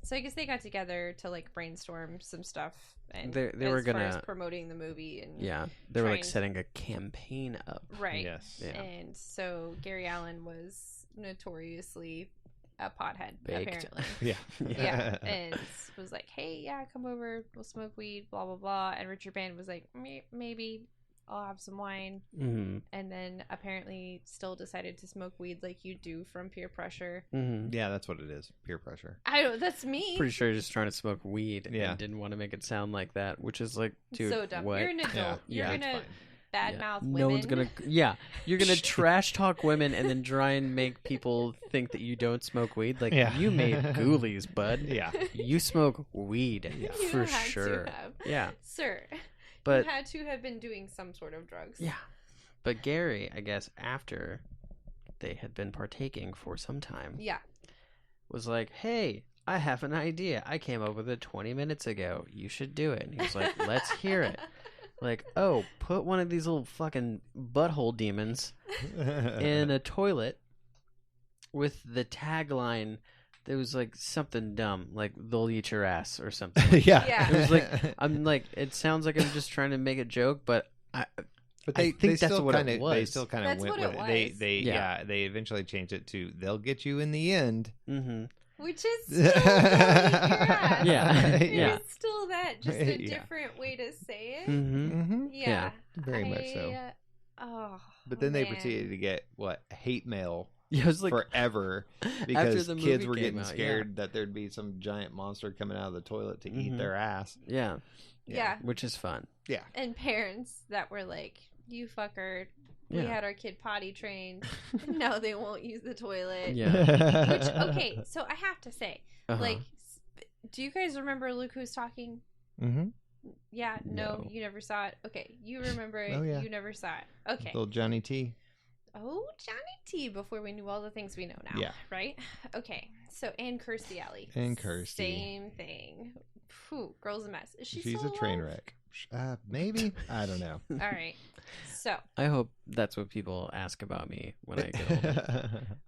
So I guess they got together to like brainstorm some stuff, and they were far gonna as promoting the movie, and they were like setting a campaign up. Right. Yes. Yeah. And so Gary Allen was notoriously a pothead, Baked. apparently. Yeah. And was like, hey, come over, we'll smoke weed, blah blah blah. And Richard Band was like, maybe I'll have some wine. Mm-hmm. And then apparently still decided to smoke weed like you do from peer pressure. Mm-hmm. Yeah, that's what it is. Peer pressure. That's me. Pretty sure you're just trying to smoke weed Yeah. and didn't want to make it sound like that, which is like, dude, so dumb. what? You're an adult. Yeah. You're gonna badmouth women. No one's gonna. Yeah, you're gonna trash talk women and then try and make people think that you don't smoke weed. Like you made Ghoulies, bud. Yeah, you smoke weed for had sure. to have. Yeah, sir. but you had to have been doing some sort of drugs. Yeah, but Gary, I guess after they had been partaking for some time, was like, "Hey, I have an idea. I came up with it 20 minutes ago. You should do it." And he was like, "Let's hear it." Like, oh, put one of these little fucking butthole demons in a toilet with the tagline that was like something dumb, like "they'll eat your ass" or something. Yeah. It was like, I'm like, it sounds like I'm just trying to make a joke, but I think that's still what kinda, it was. They still kind of That's went what with it it. was. They eventually changed it to "they'll get you in the end." Mm-hmm. Which is still yeah. Yeah. It's still that, just a different way to say it. Mm-hmm. Yeah. Very much so. But then they proceeded to get hate mail Yeah, it was like forever after because the kids movie were came getting out, scared that there'd be some giant monster coming out of the toilet to eat their ass. Yeah, Yeah. which is fun. Yeah. And parents that were like, you fucker, we had our kid potty trained, and now they won't use the toilet. Yeah. Which, okay, so I have to say, like, do you guys remember Look Who's Talking? Mm-hmm. Yeah, no, No. you never saw it. Okay, you remember it. Oh, yeah. You never saw it. Okay. Little Johnny T. Oh, Johnny T. Before we knew all the things we know now. Yeah. Right? Okay. So, and Kirstie Alley. And Kirstie. Same thing. Phew, girl's a mess. Is she She's still a train alive? wreck. Maybe. I don't know. All right. So. I hope that's what people ask about me when I get older.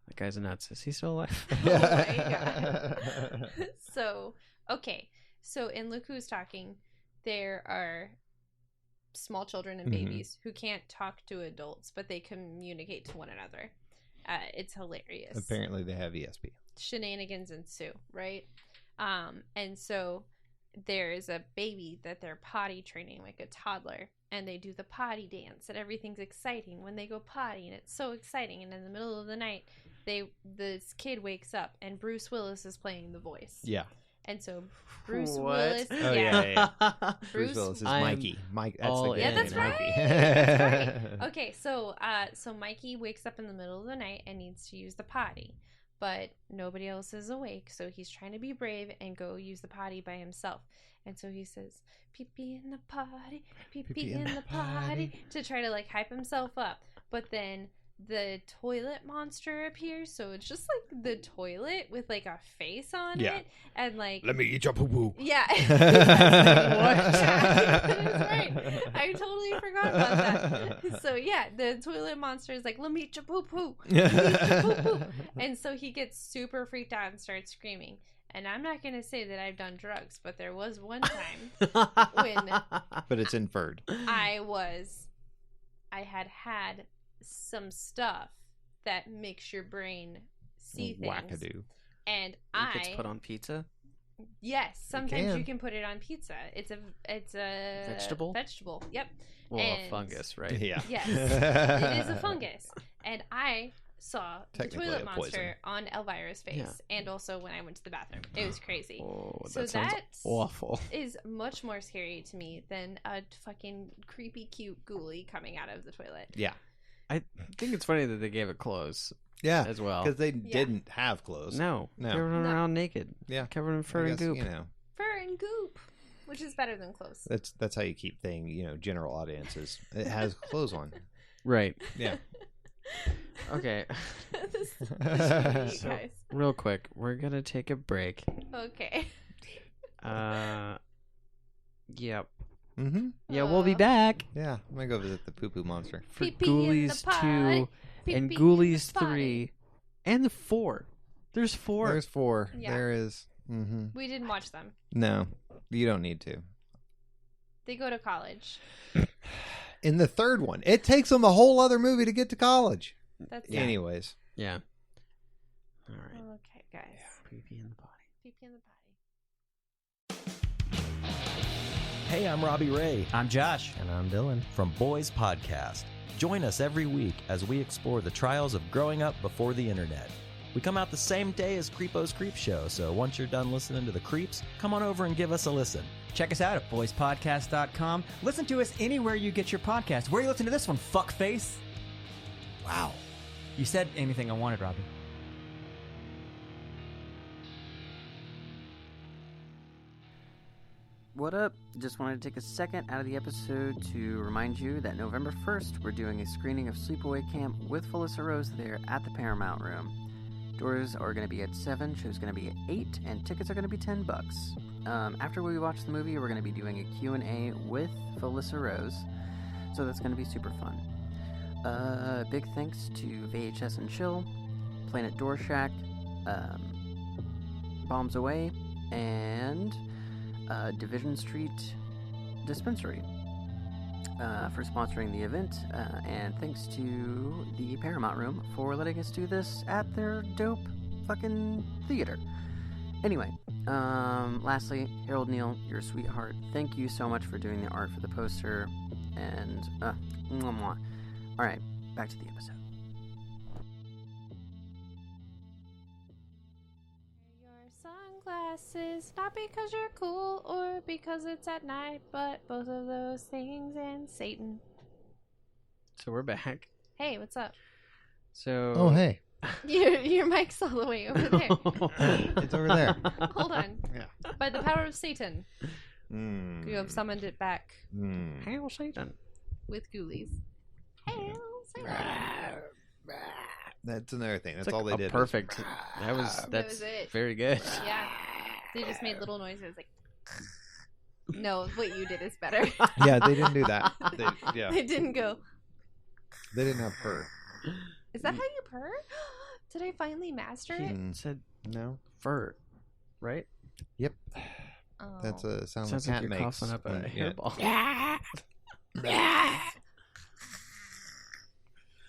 That guy's a nuts. Is he still alive? Oh my God. So, okay. So in Look Who's Talking, there are small children and babies who can't talk to adults, but they communicate to one another. It's hilarious. Apparently they have ESP. Shenanigans ensue, right? And so there's a baby that they're potty training, like a toddler, and they do the potty dance, and everything's exciting when they go potty, and it's so exciting. And in the middle of the night, this kid wakes up, and Bruce Willis is playing the voice. Yeah. And so Bruce What? Willis, Oh, yeah. Bruce Bruce Willis is I'm Mikey. Mike. That's all the in. guy. Yeah, that's Yeah. right. Mikey. That's right. Okay, so Mikey wakes up in the middle of the night and needs to use the potty. but nobody else is awake, so he's trying to be brave and go use the potty by himself. And so he says, pee-pee in the potty, pee-pee in the potty, to try to, like, hype himself up. But then the toilet monster appears, so it's just, like, the toilet with, like, a face on it. And, like... Let me eat your poo-poo. Yeah. That's right. I totally forgot about that. So, yeah, the toilet monster is like, let me eat your poo-poo. And so he gets super freaked out and starts screaming. And I'm not going to say that I've done drugs, but there was one time when... But it's inferred. I had some stuff that makes your brain see things. Wackadoo. And it gets put on pizza? Yes, sometimes you can put it on pizza. It's a vegetable? Vegetable, yep. Well, a fungus, right? Yeah. Yes, it is a fungus. And I saw the toilet monster poison. on Elvira's face, and also when I went to the bathroom. It was crazy. Oh, so that sounds awful. Is much more scary to me than a fucking creepy cute ghoulie coming out of the toilet. Yeah. I think it's funny that they gave it clothes. Yeah. As well. Because they didn't have clothes. No. They were running around naked. Yeah. Covered in fur and goop. You know. Fur and goop. Which is better than clothes. That's how you keep general audiences. It has clothes on. Right. Yeah. Okay. So, real quick, we're gonna take a break. Okay. Yep. Mm-hmm. Yeah, we'll be back. Yeah, I'm gonna go visit the poo-poo monster. For Ghoulies 2 and Ghoulies 3 and the 4. There's 4. There's 4. Yeah. There is. Mm-hmm. We didn't watch them. No, you don't need to. They go to college. In the third one, it takes them a whole other movie to get to college. That's Anyways. Yeah. All right. Okay, guys. Pee-pee in the potty. Pee-pee in the potty. Hey, I'm Robbie Ray. I'm Josh. And I'm Dylan. From Boys Podcast. Join us every week as we explore the trials of growing up before the internet. We come out the same day as Creepo's Creep Show, so once you're done listening to the creeps, come on over and give us a listen. Check us out at boyspodcast.com. Listen to us anywhere you get your podcast. Where are you listening to this one, fuckface? Wow. You said anything I wanted, Robbie. What up? Just wanted to take a second out of the episode to remind you that November 1st, we're doing a screening of Sleepaway Camp with Felissa Rose there at the Paramount Room. Doors are going to be at 7, show's going to be at 8, and tickets are going to be $10. After we watch the movie, we're going to be doing a Q&A with Felissa Rose, so that's going to be super fun. Big thanks to VHS and Chill, Planet Door Shack, Bombs Away, and Division Street Dispensary for sponsoring the event, and thanks to the Paramount Room for letting us do this at their dope fucking theater. Anyway, lastly, Harold Neal, you're a sweetheart. Thank you so much for doing the art for the poster, and mwah, mwah. All right, back to the episode. Your sunglasses, not because you're cool or because it's at night, but both of those things and Satan. So we're back. Hey, what's up? So. Oh, hey. Your mic's all the way over there. It's over there. Hold on. Yeah. By the power of Satan, you have summoned it back Hail Satan. with Ghoulies. Hail Satan. That's another thing. That's It's like all they did. perfect. That's was it. very good. Yeah. They just made little noises like. No, what you did is better. Yeah, they didn't do that. They didn't go. They didn't have purr. Is that how you purr? Did I finally master it? He said No. fur, right? Yep. Oh. That's a sound Sounds a like cat you're makes. coughing up a Yeah. hairball.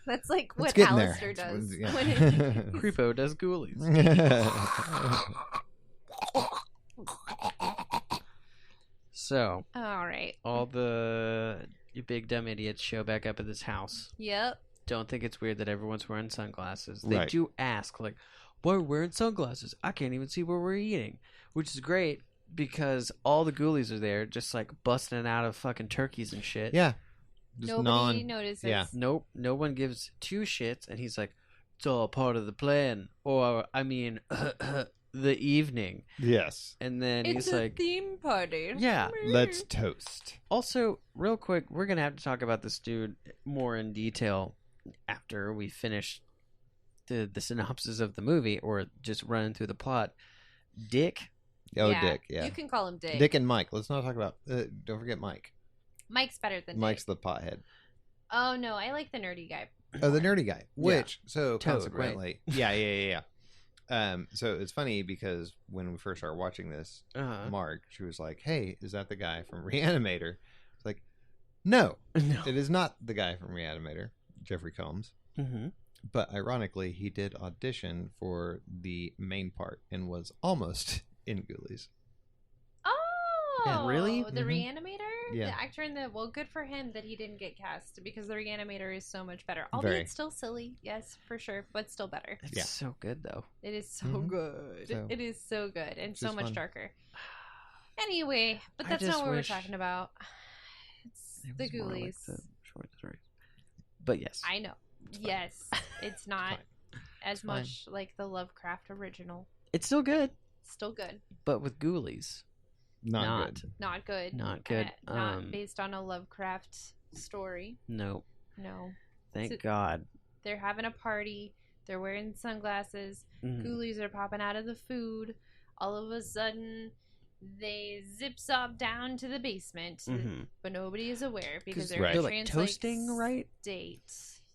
That's like what getting there. Alistair does. Yeah. When it, Creepo does Ghoulies. So, all right. all the you big dumb idiots show back up at this house. Yep. Don't think it's weird that everyone's wearing sunglasses. They Right. do ask, like, why are we wearing sunglasses? I can't even see where we're eating. Which is great because all the Ghoulies are there just, like, busting it out of fucking turkeys and shit. Yeah. Just Nobody notices. yeah. Nope. No one gives two shits. And he's like, it's all part of the plan. Or, I mean, the evening. Yes. And then It's he's a like, theme party. yeah. Let's toast. Also, real quick, we're going to have to talk about this dude more in detail after we finish the synopsis of the movie, or just running through the plot. Dick. Oh, Dick, yeah. You can call him Dick. Dick and Mike. Let's not talk about... don't forget Mike. Mike's better than Mike's Dick. the pothead. Oh, no, I like the nerdy guy. Oh, the nerdy guy. Which, so Toad, consequently... right? Yeah. So it's funny because when we first started watching this, Uh-huh. Mark, she was like, hey, is that the guy from Reanimator? It's like, no, No. it is not the guy from Reanimator, Jeffrey Combs. Mm-hmm. But ironically, he did audition for the main part and was almost in Ghoulies. Oh, Yeah, really? The Mhm. Reanimator? Yeah. The actor in the... Well, good for him that he didn't get cast, because the Reanimator is so much better. Although Very. it's still silly, yes, for sure, but still better. It's Yeah. so good, though. It is so Mhm. good. So- It is so good and so Just much fun. darker. Anyway, but I that's just not what wish we're talking about. It's It the was more like Ghoulies. the short stories. But yes. I know. fine. Yes, it's not as fine. much like the Lovecraft original. It's still good, Still good. but with Ghoulies. Not good. Not good. Not good. Not based on a Lovecraft story. No. No. Thank So- God. They're having a party. They're wearing sunglasses. Mhm. Ghoulies are popping out of the food. All of a sudden, they zip-zop down to the basement, Mhm. but nobody is aware because 'Cause they're, Right. in a they're like trance, toasting, right? State.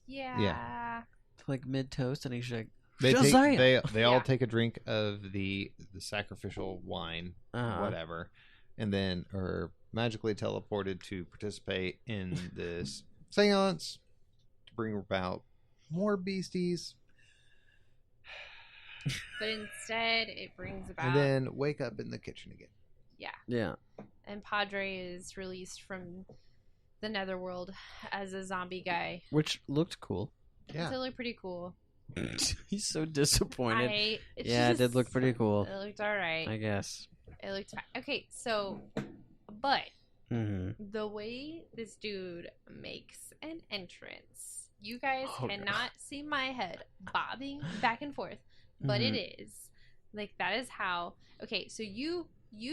Yeah. Like mid toast, and he's like, They Shazam! they all Yeah. take a drink of the sacrificial wine, Uh-huh. whatever, and then are magically teleported to participate in this seance to bring about more beasties, But instead, it brings about. and then wake up in the kitchen again. yeah. And Padre is released from the netherworld as a zombie guy. Which looked cool. Yeah. It looked pretty cool. He's so disappointed. It's Yeah, it just- did look pretty cool. It looked alright. I guess. It looked fine. Okay, so, but Mm-hmm. the way this dude makes an entrance, you guys Oh, cannot see my head bobbing back and forth, but Mhm. it is. Like, that is how. Okay, so you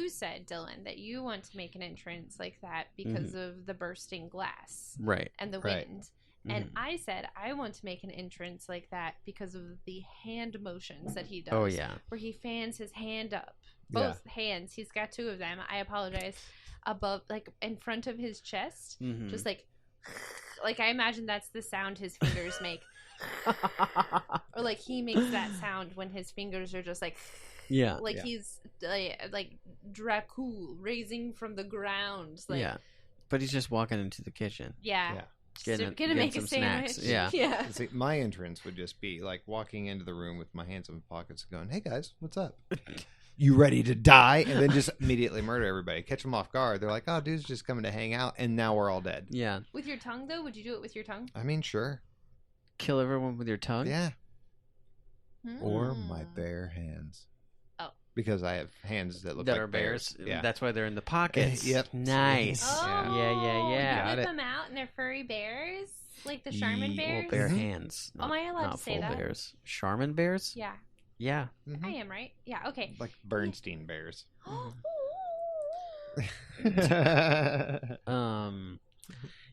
said, Dylan, that you want to make an entrance like that because of the bursting glass Right. and the Right. wind. And Mhm. I said I want to make an entrance like that because of the hand motions that he does. Oh, yeah. Where he fans his hand up. Both hands. He's got two of them. I apologize. Above, like, in front of his chest. Mhm. Just like I imagine that's the sound his fingers make. Or like he makes that sound when his fingers are just like yeah. like Yeah. he's like Dracul raising from the ground. Like, yeah. But he's just walking into the kitchen. Yeah. Yeah. Getting make some a sandwich. snacks. Yeah. Yeah. See, my entrance would just be like walking into the room with my hands in my pockets and going, hey guys, what's up? You ready to die? And then just immediately murder everybody. Catch them off guard. They're like, oh, dude's just coming to hang out. And now we're all dead. Yeah. With your tongue, though? Would you do it with your tongue? I mean, sure. Kill everyone with your tongue? Yeah. Or Hmm. my bare hands. Oh. Because I have hands that look That like are bears. Yeah. That's why they're in the pockets. Yep. Nice. Oh, Yeah. Got You it. whip them out and they're furry bears? Like the Charmin bears? Well, bare Mhm. hands. Am I allowed not to say full that? bears. Charmin bears? Yeah, Yeah. Mhm. I am, right? Yeah, okay. Like Bernstein bears.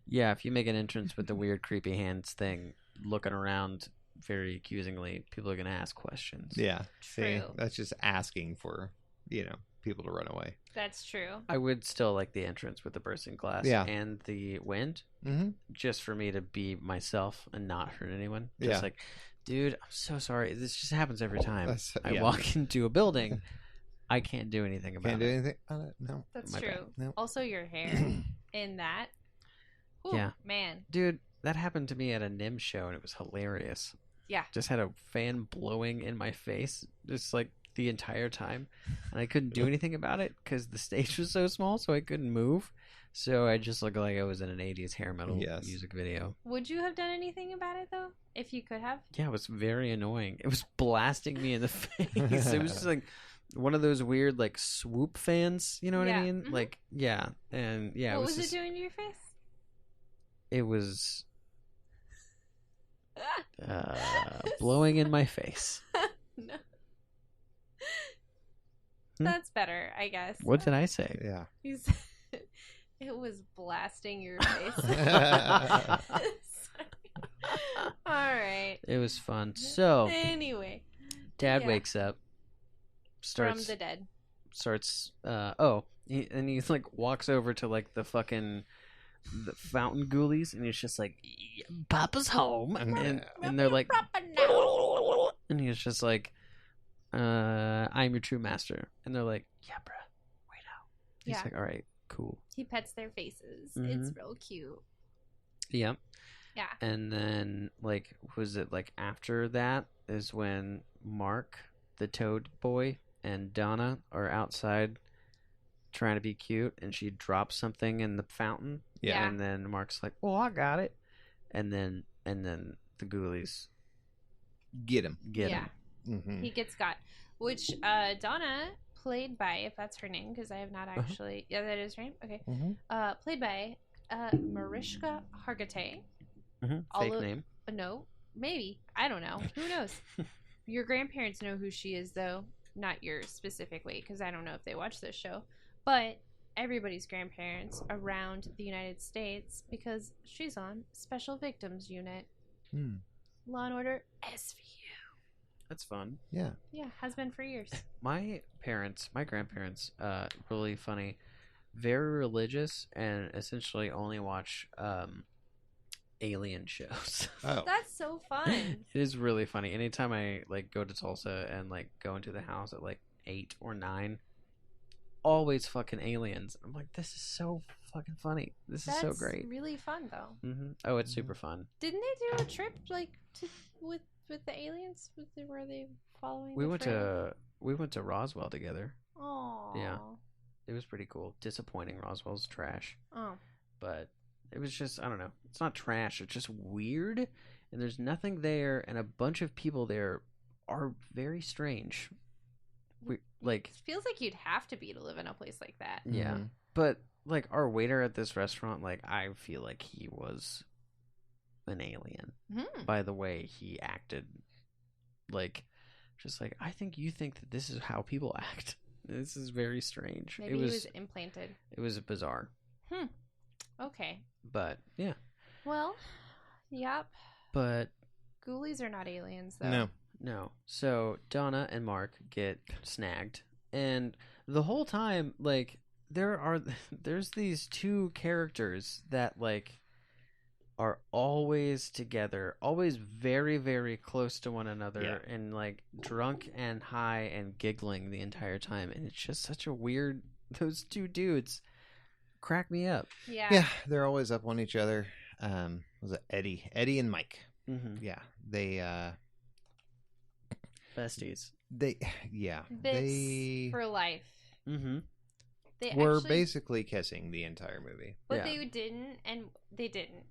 Yeah, if you make an entrance with the weird creepy hands thing, looking around very accusingly, people are gonna ask questions. Yeah. See, True. that's just asking for, people to run away. That's true. I would still like the entrance with the bursting glass Yeah. and the wind, Mm-hmm. just for me to be myself and not hurt anyone. Just Yeah. like, dude, I'm so sorry. This just happens every time. I Yeah. walk into a building, I can't do anything about Can't do it. anything on it? No. That's My true. bad. No. Also, your hair in that. Whew, Yeah. Man. Dude, that happened to me at a NIM show and it was hilarious. Yeah. Just had a fan blowing in my face, just like the entire time. And I couldn't do anything about it because the stage was so small, so I couldn't move. So I just looked like I was in an 80s hair metal Yes. music video. Would you have done anything about it, though? If you could have? Yeah, it was very annoying. It was blasting me in the face. It was just like one of those weird, like, swoop fans. You know what Yeah. I mean? Mhm. Like, yeah. And yeah, What it was was just, it doing to your face? it was Blowing in my face. No. That's better, I guess. What did I say? Yeah. You said it was blasting your face. All right. It was fun. So, Anyway, Dad yeah. wakes up, from the dead. he like walks over to like the fountain ghoulies, and he's just like, Papa's home, and they're like, and he's just like, I'm your true master, and they're like, yeah, bruh, wait out. He's Yeah. like, all right, cool. He pets their faces. Mhm. It's real cute. Yep. Yeah. And then, like, was it like after that is when Mark, the toad boy, and Donna are outside trying to be cute, and she drops something in the fountain. Yeah. And then Mark's like, "Oh, I got it," and then the ghoulies Get him. get Yeah. him. Mm-hmm. He gets got, which Donna played by, if that's her name, because I have not actually. Yeah, that is her name. Okay. Mm-hmm. Played by Mariska Hargitay. Fake name. No, maybe, I don't know. Who knows? Your grandparents know who she is, though. Not yours specifically, because I don't know if they watch this show. But everybody's grandparents around the United States, because she's on Special Victims Unit. Law and Order SVU. That's fun. Yeah. Yeah, has been for years. My grandparents, really funny, very religious, and essentially only watch alien shows. Oh. That's so fun. It is really funny. Anytime I like go to Tulsa and like go into the house at like 8 or 9, always fucking aliens. I'm like, this is so fucking funny. This is so great. Really fun, though. Oh, it's super fun. Didn't they do a trip like with the aliens? Were they following? We went to Roswell together. Oh. Yeah. It was pretty cool. Disappointing. Roswell's trash. Oh. But it was just, I don't know. It's not trash. It's just weird. And there's nothing there. And a bunch of people there are very strange. It feels like you'd have to be to live in a place like that. Yeah. Mm-hmm. But like our waiter at this restaurant, like I feel like he was an alien by the way he acted. Like, just like, I think you think that this is how people act. This is very strange. Maybe he was implanted. It was bizarre. Okay. But yeah. Well, yep. But Ghoulies are not aliens, though. no. So Donna and Mark get snagged, and the whole time, like, there's these two characters that like are always together, always very, very close to one another, and like drunk and high and giggling the entire time, and it's just such a weird. Those two dudes crack me up. Yeah. They're always up on each other. Was it Eddie and Mike? Mm-hmm. Yeah, they Besties. Bits for life. Mm-hmm. They were actually, basically kissing the entire movie. but they didn't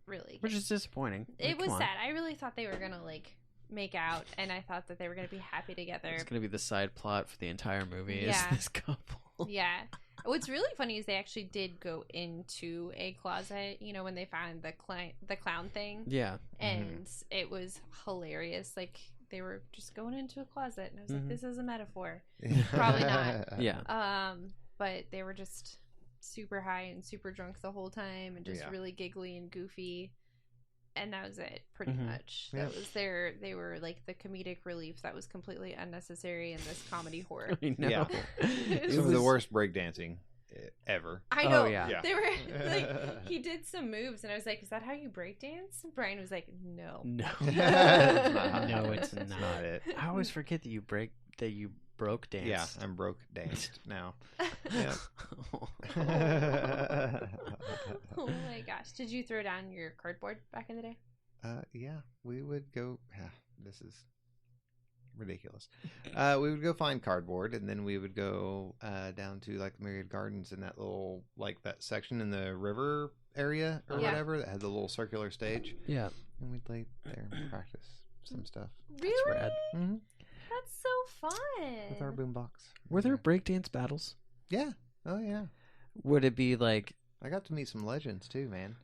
really. Which is disappointing. It Like, was come on. sad. I really thought they were gonna like make out, and I thought that they were gonna be happy together. It's gonna be the side plot for the entire movie. Yeah. Is this couple? Yeah. What's really funny is they actually did go into a closet, you know, when they found the clown thing. Yeah. And it was hilarious. Like, they were just going into a closet, and I was like, this is a metaphor. Probably not. Yeah. But they were just super high and super drunk the whole time, and just really giggly and goofy. And that was it, pretty much. That was they were like the comedic relief that was completely unnecessary in this comedy horror. I know. Yeah. It Some of was the worst breakdancing ever. I know. Oh, yeah. They were like, he did some moves, and I was like, "Is that how you break dance?" Brian was like, "No, No. No, it's not it. I always forget that you broke dance. Yeah, I'm broke danced now. Yeah. Oh my gosh! Did you throw down your cardboard back in the day? Yeah, we would go. This is ridiculous. We would go find cardboard, and then we would go down to like the Myriad Gardens in that little like that section in the river area or whatever that had the little circular stage. Yeah. And we'd lay there and practice some stuff. Really? Rad. Mm-hmm. That's so fun. With our boombox. Were there breakdance battles? Yeah. Oh yeah. Would it be like I got to meet some legends too, man.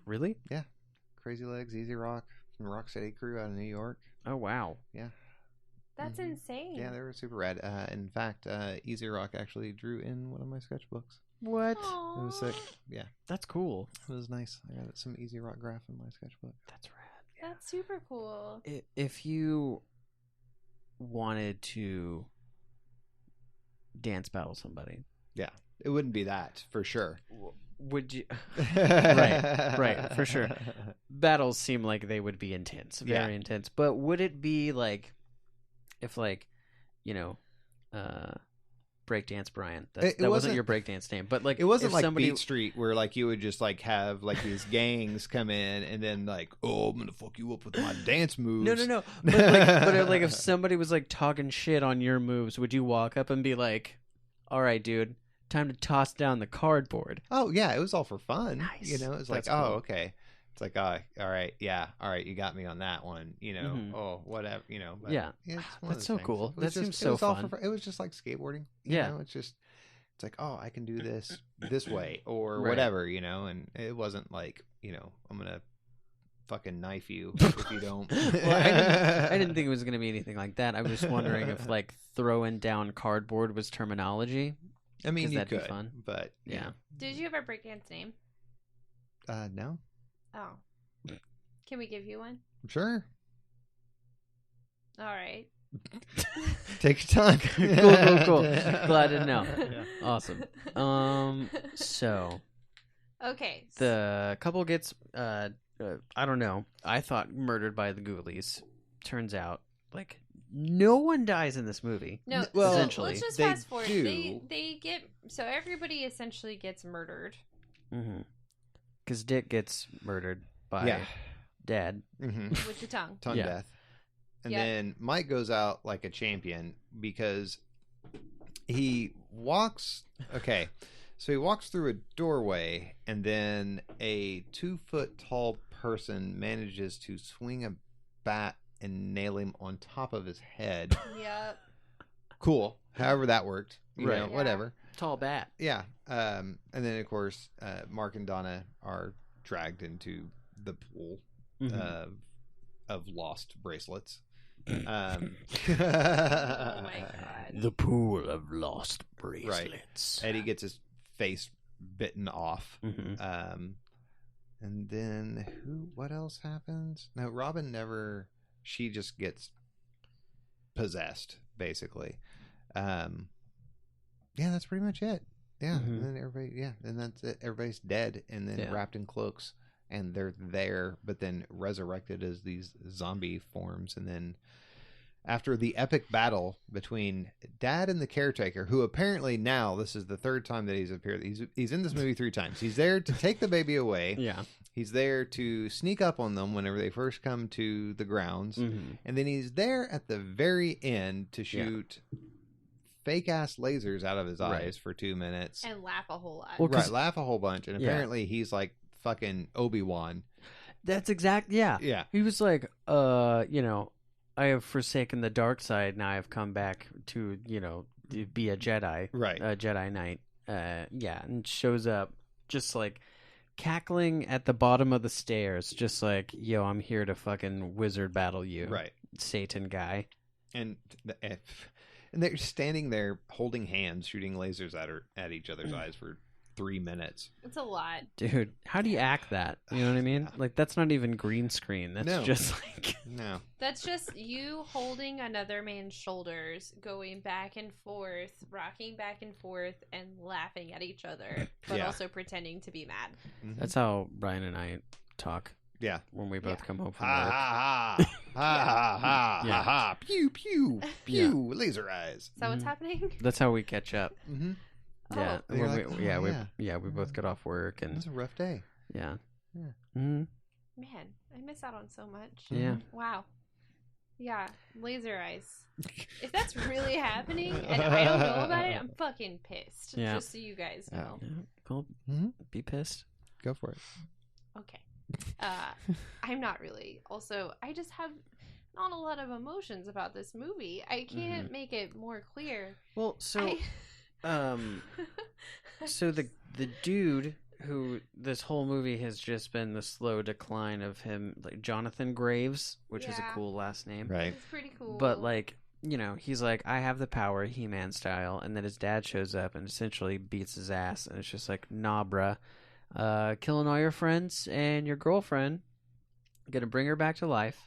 really? Yeah. Crazy Legs, Easy Rock, From Rocksteady crew out of New York. Oh wow. Yeah. That's insane. Yeah, they were super rad. In fact, Easy Rock actually drew in one of my sketchbooks. What? Aww. It was sick. Yeah, That's cool. it was nice. I got some Easy Rock graph in my sketchbook. That's rad. That's super cool. If you wanted to dance battle somebody, Yeah, it wouldn't be that for sure. would you? Right, for sure. Battles seem like they would be intense, very intense. But would it be like, if like, breakdance Brian? That wasn't your breakdance name, but like it wasn't if like somebody... Beat Street where like you would just like have like these gangs come in and then like, oh, I'm gonna fuck you up with my dance moves. No. But like if somebody was like talking shit on your moves, would you walk up and be like, "All right, dude, time to toss down the cardboard"? Oh yeah, it was all for fun. Nice. It's like, That's cool. oh okay. It's like, all right, yeah, all right, you got me on that one. Oh whatever, but Yeah. it's one of That's those so things. cool. It was That seems just- so it was all fun. It was just like skateboarding. Yeah. It's like, oh, I can do this way or Right. whatever, and it wasn't like, I'm gonna fucking knife you if you don't. Well, I didn't think it was gonna be anything like that. I was just wondering if like throwing down cardboard was terminology. I mean, 'Cause you that'd be could, fun. but Yeah. Did you have a breakdance name? no, Oh. Can we give you one? sure, All right. take your time. Cool. Glad to know. Awesome. So Okay. the couple gets I don't know. I thought murdered by the Ghoulies. Turns out like no one dies in this movie. No, Well, so essentially, let's just they fast forward. do. They get so everybody essentially gets murdered. Because Dick gets murdered by Yeah. Dad. With the tongue. Tongue Yeah. death. And Yeah. then Mike goes out like a champion because he walks. Okay. So he walks through a doorway, and then a 2-foot tall person manages to swing a bat and nail him on top of his head. Yep. Cool. However that worked. Right. Yeah. Whatever. Tall bat. Yeah. And then, of course, Mark and Donna are dragged into the pool of lost bracelets. Oh my god. The pool of lost bracelets. Eddie gets his face bitten off. Mm-hmm. And then what else happens? No, Robin never, she just gets possessed, basically. Yeah, that's pretty much it. Yeah. Mhm. And then and that's it. Everybody's dead and then wrapped in cloaks, and they're there, but then resurrected as these zombie forms. And then after the epic battle between Dad and the caretaker, who apparently now this is the third time that he's appeared. He's in this movie 3 times. He's there to take the baby away. Yeah. He's there to sneak up on them whenever they first come to the grounds. Mm-hmm. And then he's there at the very end to shoot fake ass lasers out of his eyes for 2 minutes. And laugh a whole lot. Well, Right, laugh a whole bunch. And Yeah. apparently he's like fucking Obi-Wan. That's exact. Yeah. Yeah. He was like, I have forsaken the dark side. Now I have come back to, to be a Jedi. Right. A Jedi Knight. And shows up just like cackling at the bottom of the stairs, just like, yo, I'm here to fucking wizard battle you. Right. Satan guy. And they're standing there holding hands, shooting lasers at each other's eyes for 3 minutes. It's a lot. Dude, how do you act that? You know what I mean? Like, that's not even green screen. That's No. just like... No. That's just you holding another man's shoulders, going back and forth, rocking back and forth, and laughing at each other, but Yeah. also pretending to be mad. Mhm. That's how Brian and I talk Yeah. when we both Yeah. come home from Ha work. ha ha. Ha ha Yeah. ha ha. Pew pew pew. Laser eyes. Is that what's happening? That's how we catch up. Mm-hmm. Yeah, Oh. And you're when like, we, oh, yeah. we both get off work It was and a rough day. yeah. Yeah. Mm-hmm. Man, I miss out on so much. Yeah. Wow. Yeah, laser eyes. If that's really happening and I don't know about it, I'm fucking pissed. Yeah. Just so you guys know. Yeah. Well, Mhm. be pissed. Go for it. Okay. I'm not really. Also, I just have not a lot of emotions about this movie. I can't make it more clear. Well, so I- so the dude who this whole movie has just been the slow decline of him, like Jonathan Graves, which is a cool last name. Right. It's pretty cool. But, like, you know, he's like, I have the power, He-Man style, and then his dad shows up and essentially beats his ass, and it's just like, nah, bruh, killing all your friends and your girlfriend, gonna bring her back to life,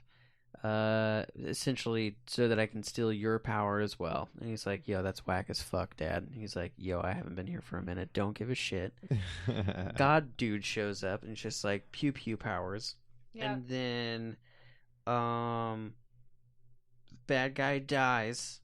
essentially so that I can steal your power as well. And he's like, yo, that's whack as fuck, Dad. And he's like, yo, I haven't been here for a minute, don't give a shit. God dude shows up and it's just like pew pew powers. Yeah. And then bad guy dies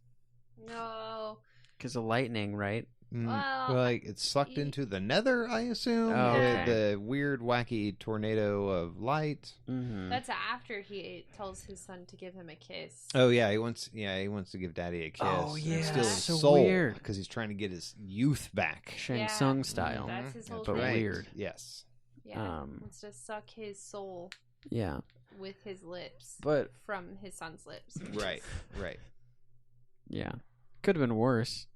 No. because of lightning, right? Well, like it's sucked into the nether, I assume. Oh, okay. The weird, wacky tornado of light. Mm-hmm. that's after he tells his son to give him a kiss. Oh yeah, he wants to give Daddy a kiss. Oh, yeah. Steal his So soul weird. because he's trying to get his youth back. Shang Tsung style. That's his whole but thing. weird. Yes. Yeah. Wants to suck his soul Yeah. with his lips. But from his son's lips. Right. Right. yeah, could have been worse.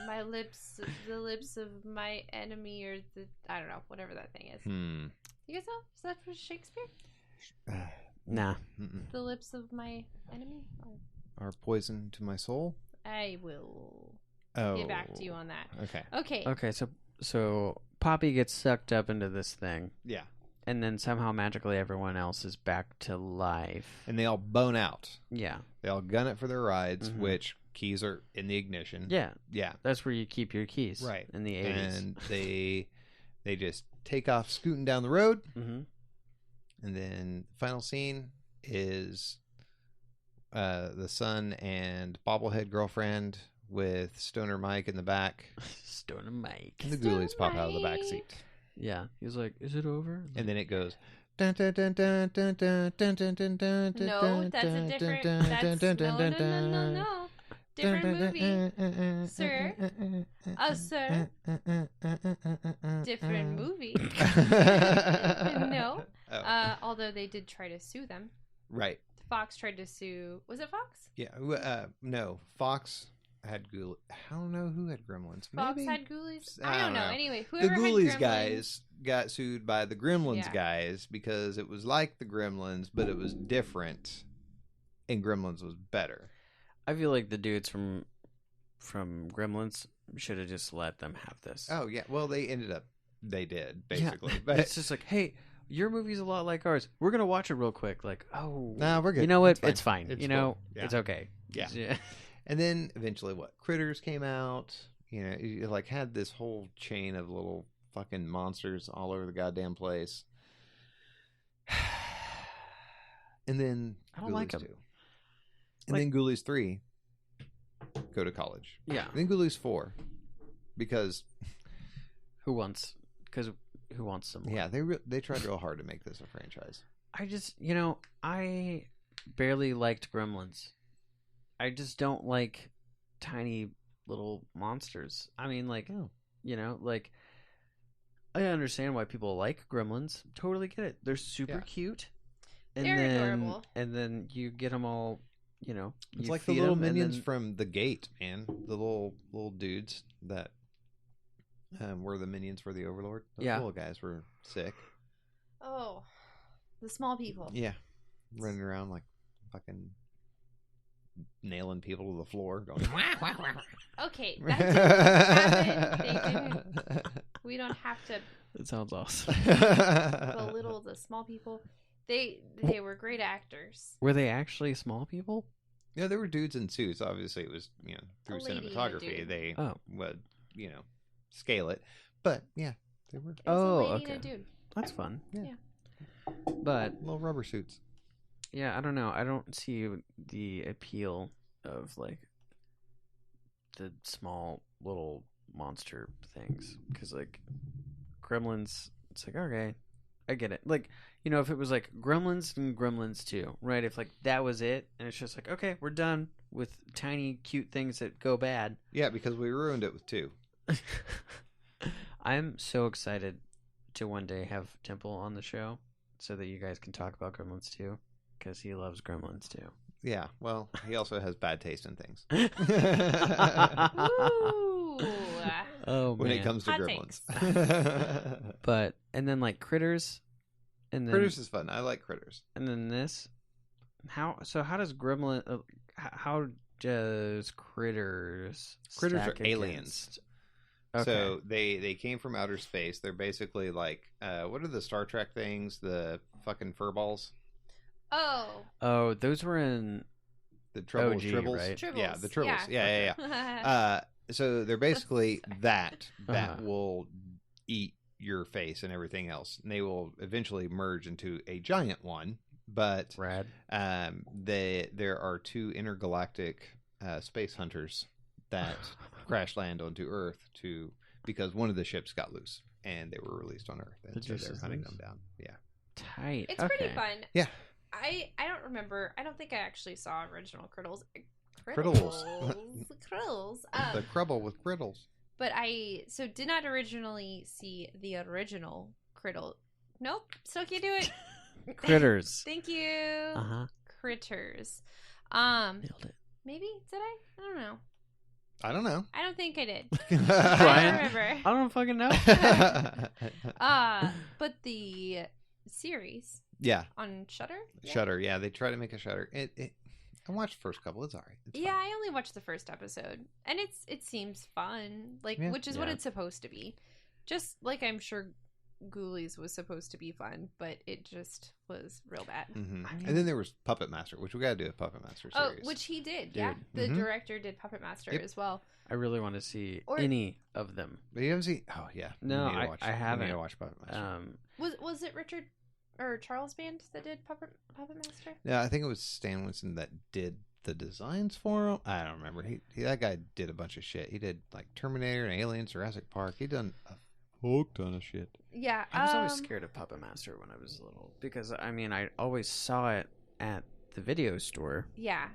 My lips, the lips of my enemy, or I don't know, whatever that thing is. You guys know? Is that for Shakespeare? Nah. The lips of my enemy? Are poison to my soul? I will Oh. get back to you on that. Okay. Okay, so Poppy gets sucked up into this thing, Yeah. and then somehow magically everyone else is back to life. And they all bone out. Yeah. They all gun it for their rides, Mhm. which keys are in the ignition. Yeah. Yeah. That's where you keep your keys. Right. In the 80s. And they just take off scooting down the road. Mm-hmm. And then the final scene is the son and bobblehead girlfriend with Stoner Mike in the back. Stoner Mike. And the Ghoulies pop out of the back seat. Yeah. He was like, is it over? And then it goes. Dun, dun, dun, dun, dun, dun, dun, dun, dun, dun, No, that's a different. No. Different movie, sir. Sir. Different movie. No. Oh. Although they did try to sue them. Right. Fox tried to sue. Was it Fox? Yeah. No. Fox had Ghoulies. I don't know who had Gremlins. Fox Maybe had Ghoulies? I I don't don't know. know. Anyway, the whoever Ghoulies had Gremlins, guys got sued by the Gremlins Yeah. guys because it was like the Gremlins, but it was different, and Gremlins was better. I feel like the dudes from Gremlins should have just let them have this. Oh yeah. Well, they did basically, Yeah. but It's just like, hey, your movie's a lot like ours. We're gonna watch it real quick. Like, oh, nah, we're good. You know what? It's fine. It's fine. It's you know, cool. Yeah. it's okay. Yeah. And then eventually, Critters came out. You know, you like had this whole chain of little fucking monsters all over the goddamn place. And then I don't like Ghoulies 'em. 2. And then Ghoulies 3 go to college. Yeah. And then Ghoulies 4 because Who wants some more? yeah, they tried real hard to make this a franchise. I just, I barely liked Gremlins. I just don't like tiny little monsters. I mean, like, like, I understand why people like Gremlins. Totally get it. They're super cute. And They're then, adorable. And then you get them all, It's you like the feed little 'em and minions then- from The Gate, man. The little dudes that were the minions for the Overlord. Those little guys were sick. Oh, the small people. Yeah, running around like fucking nailing people to the floor. Going, Okay, that didn't happen. They didn't. We don't have to That sounds awesome. belittle the small people. They were great actors. Were they actually small people? Yeah, there were dudes in suits. Obviously, it was through A lady and a cinematography dude. they would scale it. But yeah, they were It was a lady okay. and a dude. That's fun. Yeah. But little rubber suits. yeah, I don't know. I don't see the appeal of like the small little monster things because like Gremlins, it's like okay, I get it. Like if it was like Gremlins and Gremlins 2, right? If like that was it, and it's just like okay, we're done with tiny cute things that go bad. Yeah, because we ruined it with 2. I'm so excited to one day have Temple on the show so that you guys can talk about Gremlins 2 because he loves Gremlins 2. Yeah, well, he also has bad taste in things. Ooh. Oh, when man. it comes to Hot gremlins. But, and then like Critters. And then, Critters is fun. I like Critters. And then this. How does Gremlin. How does Critters. Critters stack are aliens. against- Okay. So they came from outer space. They're basically like, what are the Star Trek things? The fucking furballs? Oh, those were in. The Trouble with OG, Tribbles? right? Tribbles. Yeah, the Tribbles. Yeah. Yeah. So they're basically Sorry. that Uh-huh. will eat your face and everything else. And they will eventually merge into a giant one. But Rad. there are two intergalactic space hunters that crash land onto Earth because one of the ships got loose and they were released on Earth. And The so juice they're is hunting loose? them down. Yeah. Tight. It's okay. pretty fun. Yeah. I don't remember. I don't think I actually saw original Crittles. Crittles. Crittles. The Crubble with Griddles. But I did not originally see the original Criddle. Nope, still can't do it. Critters. Thank you. Uh-huh. Critters. Nailed it. Maybe did I? I don't know. I don't know. I don't think I did. Brian? I don't remember. I don't fucking know. But the series Yeah. on Shudder. Shutter. Yeah, they try to make a Shutter. I watched the first couple. It's all right. It's Yeah, fine. I only watched the first episode, and it seems fun, like Yeah. which is what Yeah. it's supposed to be. Just like I'm sure Ghoulies was supposed to be fun, but it just was real bad. Mhm. I mean- And then there was Puppet Master, which we got to do a Puppet Master Oh, series. which he did. Dude. Yeah, the Mhm. director did Puppet Master Yep. as well. I really want to see Or- any of them. But you haven't seen? Oh yeah. No, You need to I watch, haven't. You need to watch Puppet Master. Was it Richard or Charles Band that did Puppet Master? Yeah, I think it was Stan Winston that did the designs for him. I don't remember. He that guy did a bunch of shit. He did like Terminator and Aliens, Jurassic Park. He done a fuck ton of shit. Yeah, I was always scared of Puppet Master when I was little because I mean I always saw it at the video store. Yeah,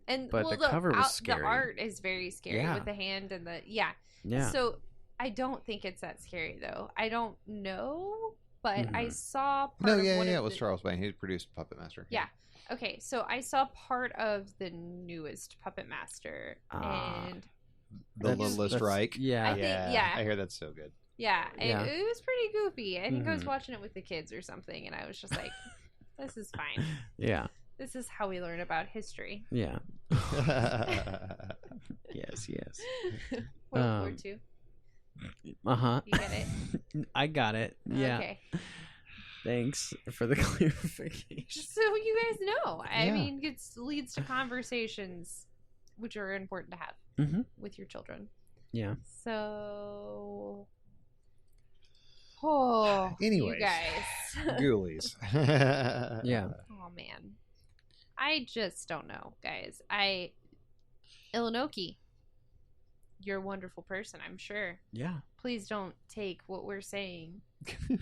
and But well, the cover was scary. The art is very scary Yeah. with the hand and the yeah. Yeah. So I don't think it's that scary though. I don't know, but I Mhm. saw part No, of yeah, one yeah. of It was the- Charles Band. He produced Puppet Master. Yeah. Okay, so I saw part of the newest Puppet Master, Ah. and The Littlest Reich. Yeah. I think- yeah. I hear that's so good. yeah, Yeah. It was pretty goofy. I think I was Mhm. watching it with the kids or something, and I was just like, "This is fine. Yeah. This is how we learn about history." Yeah. Yes. Yes. World War II. Uh-huh. You get it? I got it. Yeah. Okay. Thanks for the clarification. So you guys know. I Yeah. mean, it leads to conversations which are important to have Mhm. with your children. Yeah. So, oh, Anyways. you guys. Ghoulies. Yeah. Oh man, I just don't know, guys. Illinoki, you're a wonderful person, I'm sure. Yeah. Please don't take what we're saying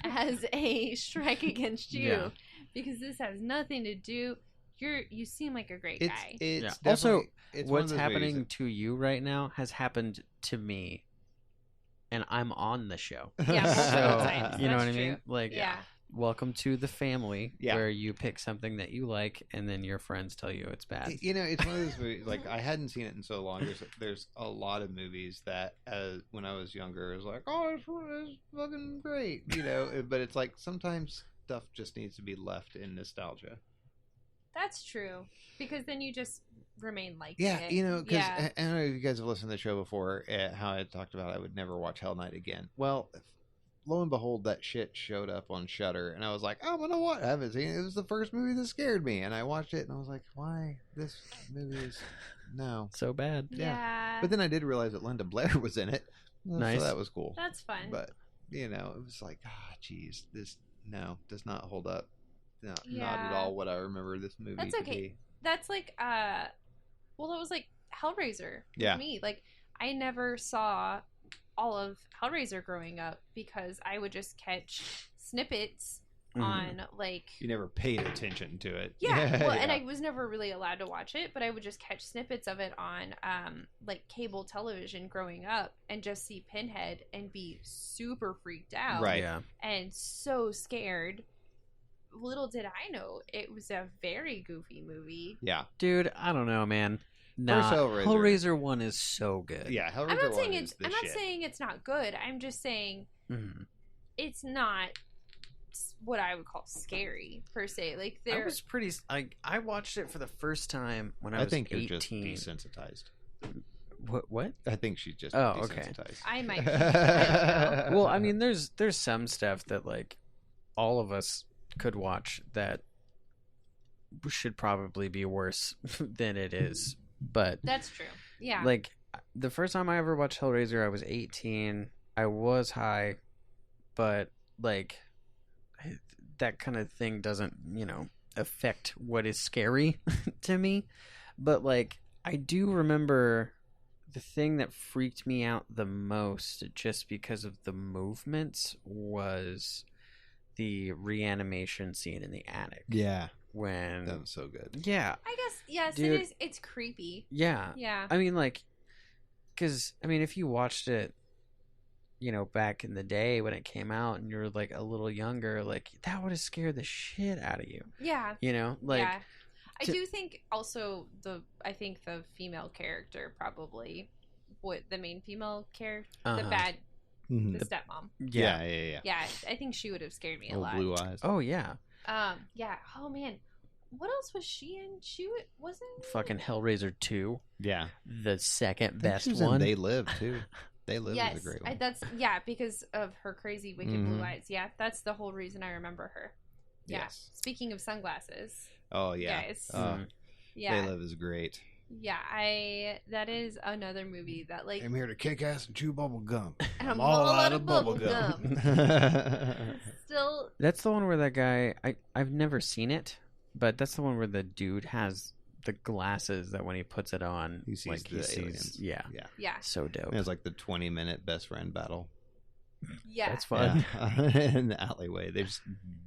as a strike against you, Yeah. because this has nothing to do. You seem like a great guy. It's Yeah. definitely- Also, it's one of what's those happening movies to you right now has happened to me, and I'm on the show. Yeah, multiple So times. you know That's what I mean? true. Like, Yeah. welcome to the family, Yeah. where you pick something that you like, and then your friends tell you it's bad. You know, it's one of those movies. Like I hadn't seen it in so long. There's a lot of movies that, when I was younger, I was like, oh, it's fucking great, you know. But it's like sometimes stuff just needs to be left in nostalgia. That's true, because then you just remain like Yeah, it. you know, because Yeah. I don't know if you guys have listened to the show before. How I talked about I would never watch Hell Night again. Well, lo and behold, that shit showed up on Shudder, and I was like, I'm gonna watch. I haven't seen it. It was the first movie that scared me, and I watched it, and I was like, why this movie is no. So bad. Yeah. But then I did realize that Linda Blair was in it. Nice. So that was cool. That's fun. But, you know, it was like, geez, this, does not hold up. No, not Yeah. at all what I remember this movie That's to okay. be. That's like well, it was like Hellraiser with Yeah. me. Like I never saw all of Hellraiser growing up because I would just catch snippets Mhm. on like You never paid attention to it. yeah, well, and Yeah. I was never really allowed to watch it, but I would just catch snippets of it on like cable television growing up and just see Pinhead and be super freaked out Right. Yeah. and so scared. Little did I know it was a very goofy movie. Yeah. Dude, I don't know, man. Nah, Hellraiser. Hellraiser 1 is so good. Yeah, Hellraiser I'm not 1 saying is the I'm not shit. saying it's not good. I'm just saying Mhm. it's not what I would call scary per se. Like I there, was pretty. I watched it for the first time when I was think you're 18. just desensitized. What? I think she's just Oh, okay. desensitized. I might be. I don't know. Well, I mean, there's some stuff that like all of us could watch that should probably be worse than it is. But That's true. Yeah. like the first time I ever watched Hellraiser, I was 18. I was high, but like that kind of thing doesn't, affect what is scary to me. But like I do remember the thing that freaked me out the most just because of the movements was the reanimation scene in the attic. Yeah, When that was so good. yeah, I guess yes, Dude. it is. It's creepy. yeah. Yeah. I mean, like, because I mean, if you watched it, back in the day when it came out, and you're like a little younger, like that would have scared the shit out of you. Yeah. Like, yeah. I to- do think also I think the female character probably the main female character, the Uh-huh. bad, Mhm. the stepmom. yeah. Yeah. Yeah, I think she would have scared me a Oh, lot. blue eyes. Oh yeah, Yeah. Oh man, what else was she in? She wasn't. fucking Hellraiser 2, Yeah, the second I think best she was in one. They Live too. They Live Yes, is a great one. that's because of her crazy wicked Mhm. blue eyes. Yeah, that's the whole reason I remember her. Yeah. Yes. Speaking of sunglasses, Oh yeah. guys. Mhm. Yeah. They Live is great. Yeah, that is another movie that like I'm here to kick ass and chew bubble gum. I'm all out of bubble gum. Still, That's the one where that guy. I've never seen it, but that's the one where the dude has the glasses that when he puts it on, He sees like the aliens. Yeah, Yeah. yeah, so dope. It was like the 20-minute best friend battle. yeah. That's fun. Yeah. In the alleyway. They're just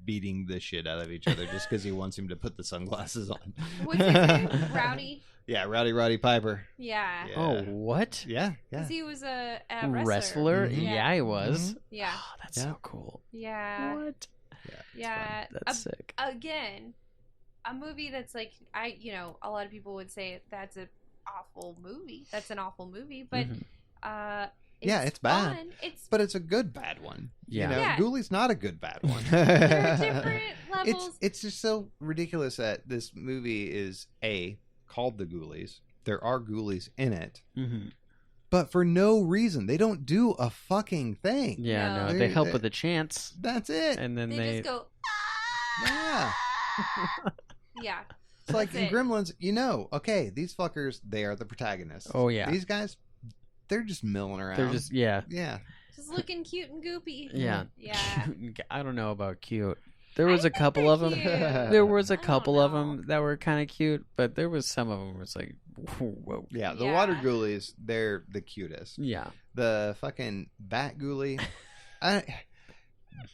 beating the shit out of each other just because he wants him to put the sunglasses on. What's his name? Rowdy. Yeah, Roddy Piper. Yeah, Yeah. Oh, what? Yeah, because yeah. he was a wrestler. Wrestler? Mhm. Yeah, he was. Yeah, Oh, that's Yeah. so cool. yeah, What? yeah. That's sick. Again, a movie that's like a lot of people would say that's an awful movie. That's an awful movie, but Mhm. Yeah, it's bad. fun. It's But it's a good bad one. Yeah. Yeah. Ghoulies not a good bad one. there are different levels. It's just so ridiculous that this movie is called The Ghoulies. There are ghoulies in it, Mm-hmm. but for no reason. They don't do a fucking thing. Yeah, No. no, they help with a chance, That's it. and then they just go. Yeah. Yeah. It's like That's in it. Gremlins, okay, these fuckers, they are the protagonists. Oh, yeah. These guys, they're just milling around. they're just yeah. Just looking cute and goopy. Yeah. Yeah. I don't know about cute. There was I a think couple they're of them. cute. There was I a don't couple of know. them that were kind of cute, but there was some of them where it's like, whoa. Yeah, the Yeah. water ghoulies, they're the cutest. Yeah. The fucking bat ghoulie,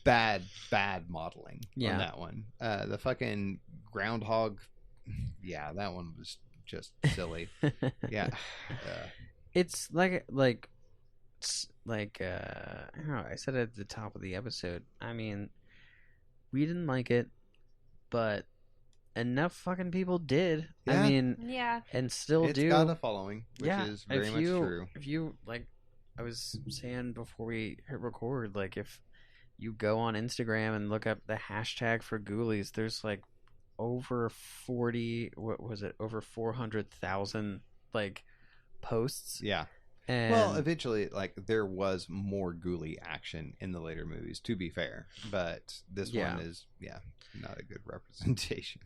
bad modeling Yeah. on that one. The fucking groundhog, yeah, that one was just silly. Yeah. It's like I don't know, I said it at the top of the episode. I mean, we didn't like it, but enough fucking people did. Yeah. I mean, Yeah. and still It's do. got a following, which Yeah, is very if much you, true. If you like, I was saying before we hit record, like if you go on Instagram and look up the hashtag for Ghoulies, there's like over 400,000 like posts. Yeah. And Well, eventually, like, there was more ghoulie action in the later movies, to be fair. But this Yeah. one is, not a good representation.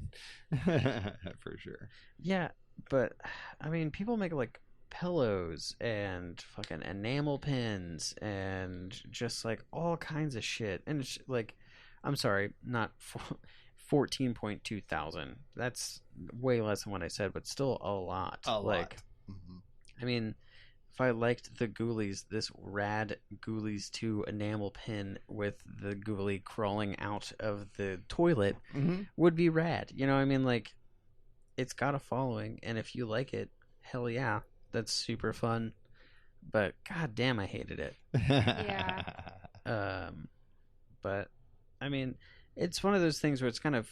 For sure. yeah, but I mean, people make like pillows and fucking enamel pins and just like all kinds of shit. And it's like, I'm sorry, not 14.2 thousand. That's way less than what I said, but still a lot. Like, Mhm. I mean, if I liked the Ghoulies, this rad Ghoulies 2 enamel pin with the ghoulie crawling out of the toilet Mhm. would be rad. You know what I mean? Like, it's got a following, and if you like it, hell yeah, that's super fun. But god damn, I hated it. Yeah. But I mean, it's one of those things where it's kind of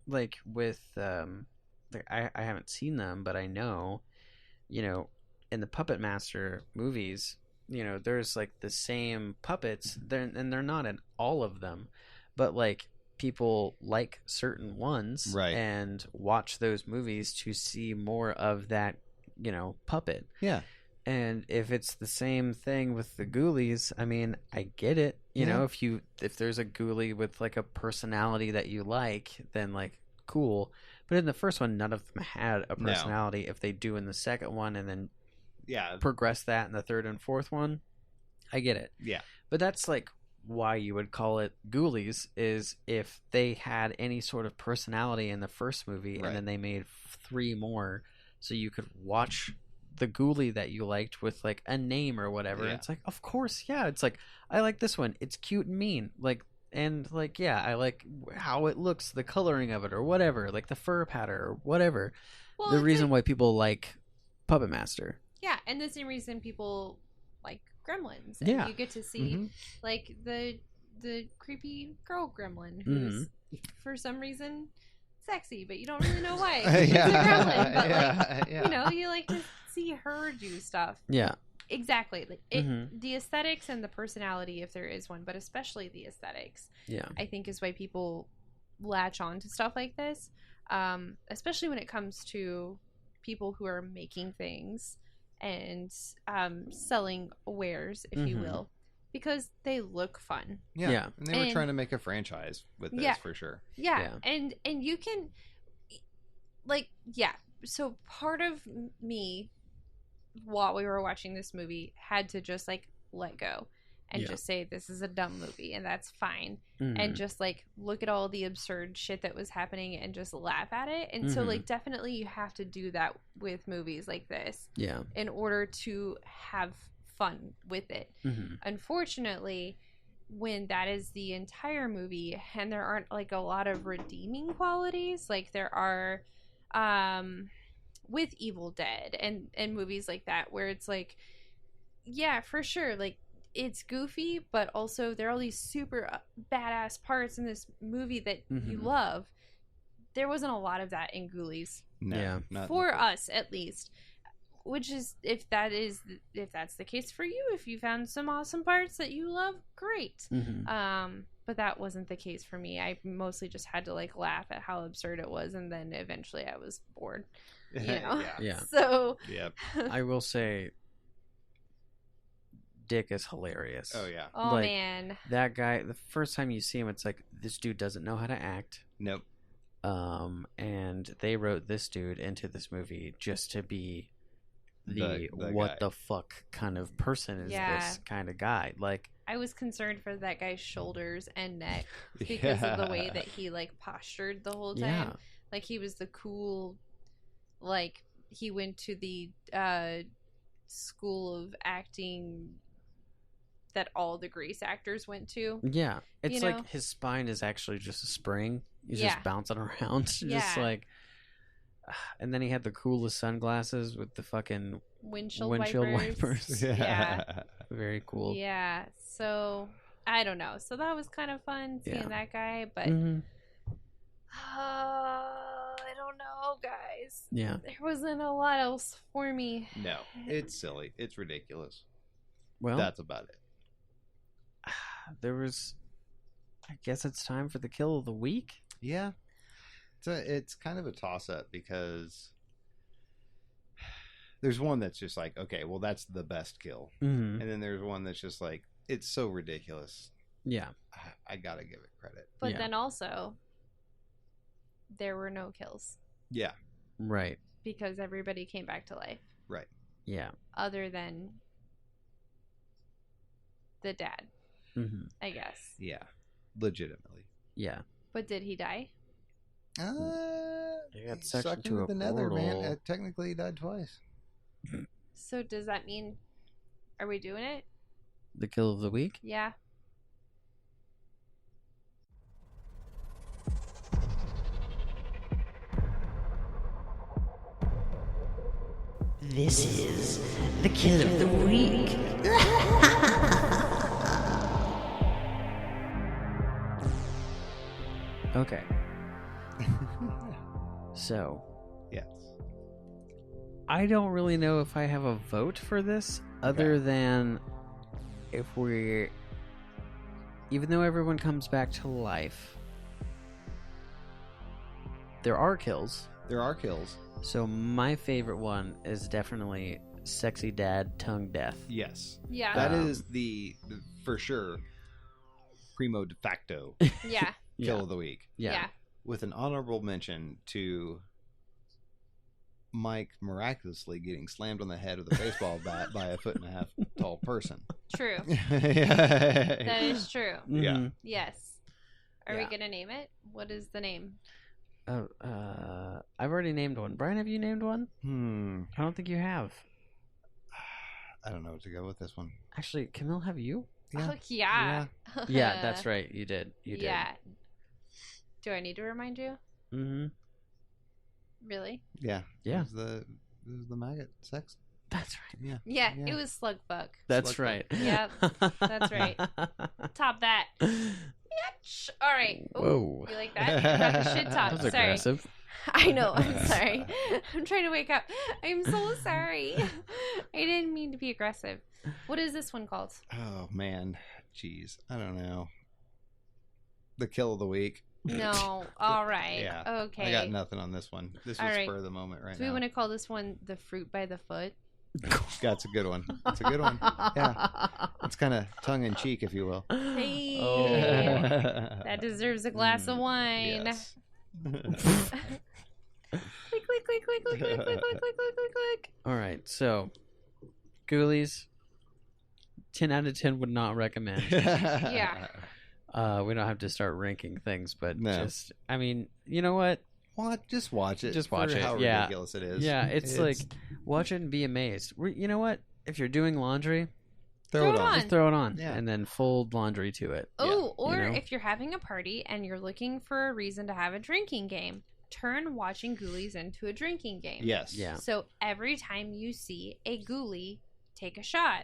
like with like I haven't seen them, but I know you know, in the Puppet Master movies, you know, there's like the same puppets, and they're not in all of them, but like people like certain ones, Right. and watch those movies to see more of that, you know, puppet. Yeah. And if it's the same thing with the Ghoulies, I mean, I get it. You know, if there's a Ghoulie with like a personality that you like, then like cool. But in the first one, none of them had a personality. If they do in the second one, and then progress that in the third and fourth one, I get it. Yeah. But that's like why you would call it Ghoulies, is if they had any sort of personality in the first movie, and then they made 3 more, so you could watch the Ghoulie that you liked with like a name or whatever. It's like, of course, it's like, I like this one, it's cute and mean, like, and like, I like how it looks, the coloring of it or whatever, like the fur pattern or whatever. Well, the reason why people like Puppet Master. Yeah, and the same reason people like Gremlins. And you get to see like the creepy girl gremlin who's for some reason sexy, but you don't really know why. It's a gremlin, but like you know, you like to see her do stuff. Yeah. Exactly. Like the aesthetics and the personality, if there is one, but especially the aesthetics. Yeah. I think is why people latch on to stuff like this. Especially when it comes to people who are making things and selling wares, if you will, because they look fun. Yeah. And they were trying to make a franchise with this for sure. Yeah. And you can like, so part of me while we were watching this movie had to just like let go and just say this is a dumb movie, and that's fine, and just like look at all the absurd shit that was happening and just laugh at it. And so like definitely you have to do that with movies like this in order to have fun with it. Unfortunately, when that is the entire movie and there aren't like a lot of redeeming qualities like there are with Evil Dead and movies like that, where it's like, for sure, like it's goofy, but also there are all these super badass parts in this movie that you love. There wasn't a lot of that in Ghoulies. No, for us at least. Which is, if that's the case for you, if you found some awesome parts that you love, great. But that wasn't the case for me. I mostly just had to like laugh at how absurd it was, and then eventually I was bored. You know? So I will say Dick is hilarious. Oh yeah. Oh like, man. That guy, the first time you see him, it's like, this dude doesn't know how to act. Nope. And they wrote this dude into this movie just to be the what guy. The fuck kind of person is this kind of guy. Like, I was concerned for that guy's shoulders and neck because of the way that he like postured the whole time. Like he was the cool, like he went to the school of acting that all the Grease actors went to. Yeah. It's like his spine is actually just a spring. He's just bouncing around. Just like, and then he had the coolest sunglasses with the fucking windshield wipers. Very cool. Yeah. So I don't know. So that was kind of fun seeing that guy, but I don't know, guys. Yeah. There wasn't a lot else for me. No, it's silly. It's ridiculous. Well, that's about it. There was, I guess it's time for the kill of the week. Yeah. It's kind of a toss-up because there's one that's just like, okay, well, that's the best kill. And then there's one that's just like, it's so ridiculous. Yeah. I gotta give it credit. But then also, there were no kills. Yeah. Right. Because everybody came back to life. Right. Yeah. Other than the dad, I guess. Yeah. Legitimately. Yeah. But did he die? He got sucked sucked into into the nether, man. Technically, he died twice. So does that mean, are we doing it? The kill of the week? Yeah. This is the kill of the week. Okay. So, yes, I don't really know if I have a vote for this, other than if we're... Even though everyone comes back to life, there are kills. There are kills. So my favorite one is definitely Sexy Dad Tongue Death. Yes. Yeah. That is the for sure primo de facto Yeah. kill of the week. Yeah. With an honorable mention to Mike miraculously getting slammed on the head with a baseball bat by a 1.5 foot tall person. True. Yeah. That is true. Yeah. Mhm. Yes. Are we Yeah. gonna name it? What is the name? Oh, I've already named one. Brian, have you named one? I don't think you have. I don't know what to go with this one. Actually, Camille, have you? Oh, yeah. Yeah, that's right. You did. You did. Yeah. Do I need to remind you? Mm-hmm. Really? Yeah. Yeah. It was the maggot sex. That's right. Yeah. Yeah, Yeah. it was Slugbuck. That's Slug right. Yep, that's right. Top that. Yatch. All right. Ooh, Whoa. you like that? About the shit talk. That was Sorry. aggressive. I know. I'm sorry. I'm trying to wake up. I'm so sorry. I didn't mean to be aggressive. What is this one called? Oh man. Jeez. I don't know. The kill of the week. No. All right. Yeah. Okay. I got nothing on this one. This All was right. spur of the moment right Do we now. want to call this one the fruit by the foot? That's a good one. That's a good one. Yeah. It's kind of tongue in cheek, if you will. Hey. Oh. That deserves a glass of wine. Yes. Click, click, click, click, click, click, click, click, click, click, click, click. All right, so Ghoulies, 10 out of 10 would not recommend. Yeah. We don't have to start ranking things, but No. just, I mean, you know what? Just watch it. Just watch for it, How yeah. ridiculous it is. Yeah, it's like, watch it and be amazed. You know what? If you're doing laundry, throw it it on. just throw it on Yeah. and then fold laundry to it. Oh, or you know? if you're having a party and you're looking for a reason to have a drinking game, turn watching Ghoulies into a drinking game. Yes. Yeah. So every time you see a ghoulie, take a shot.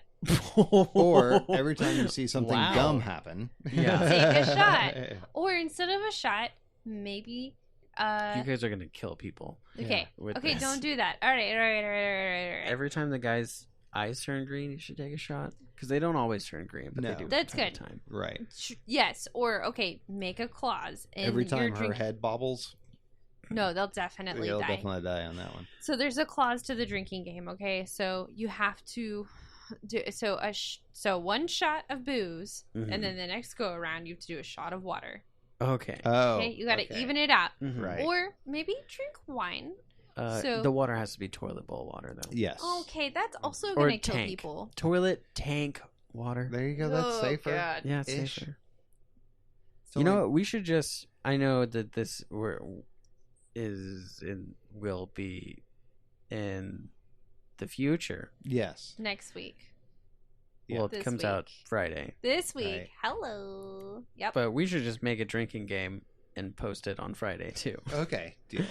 Or every time you see something Wow. dumb happen, Yeah. Take a shot. Or instead of a shot, maybe You guys are going to kill people. okay. with Okay, this. don't do that. All right, all right, all right, all right, all right. Every time the guy's eyes turn green, you should take a shot. Because they don't always turn green, but No. they do. That's from time good. to time. Right. Yes, or okay, make a clause. And Every you're time her drink- head bobbles, No, they'll definitely you'll die. definitely die on that one. So there's a clause to the drinking game, okay? So you have to do so one shot of booze, Mhm. and then the next go around you have to do a shot of water. Okay. Oh. Okay, you got to okay. even it out, Mhm. Right. or maybe drink wine. so- The water has to be toilet bowl water, though. Yes. Okay, that's also Or gonna kill tank. people. Toilet tank water. There you go. That's Oh, safer. God. Yeah, it's Ish. safer. So, You know like, what? We should just. I know that this will be in the future. Yes. Next week. Yeah. Well, it This comes out week. Friday. This week. Right. Hello. Yep. But we should just make a drinking game and post it on Friday too. Okay. Deal.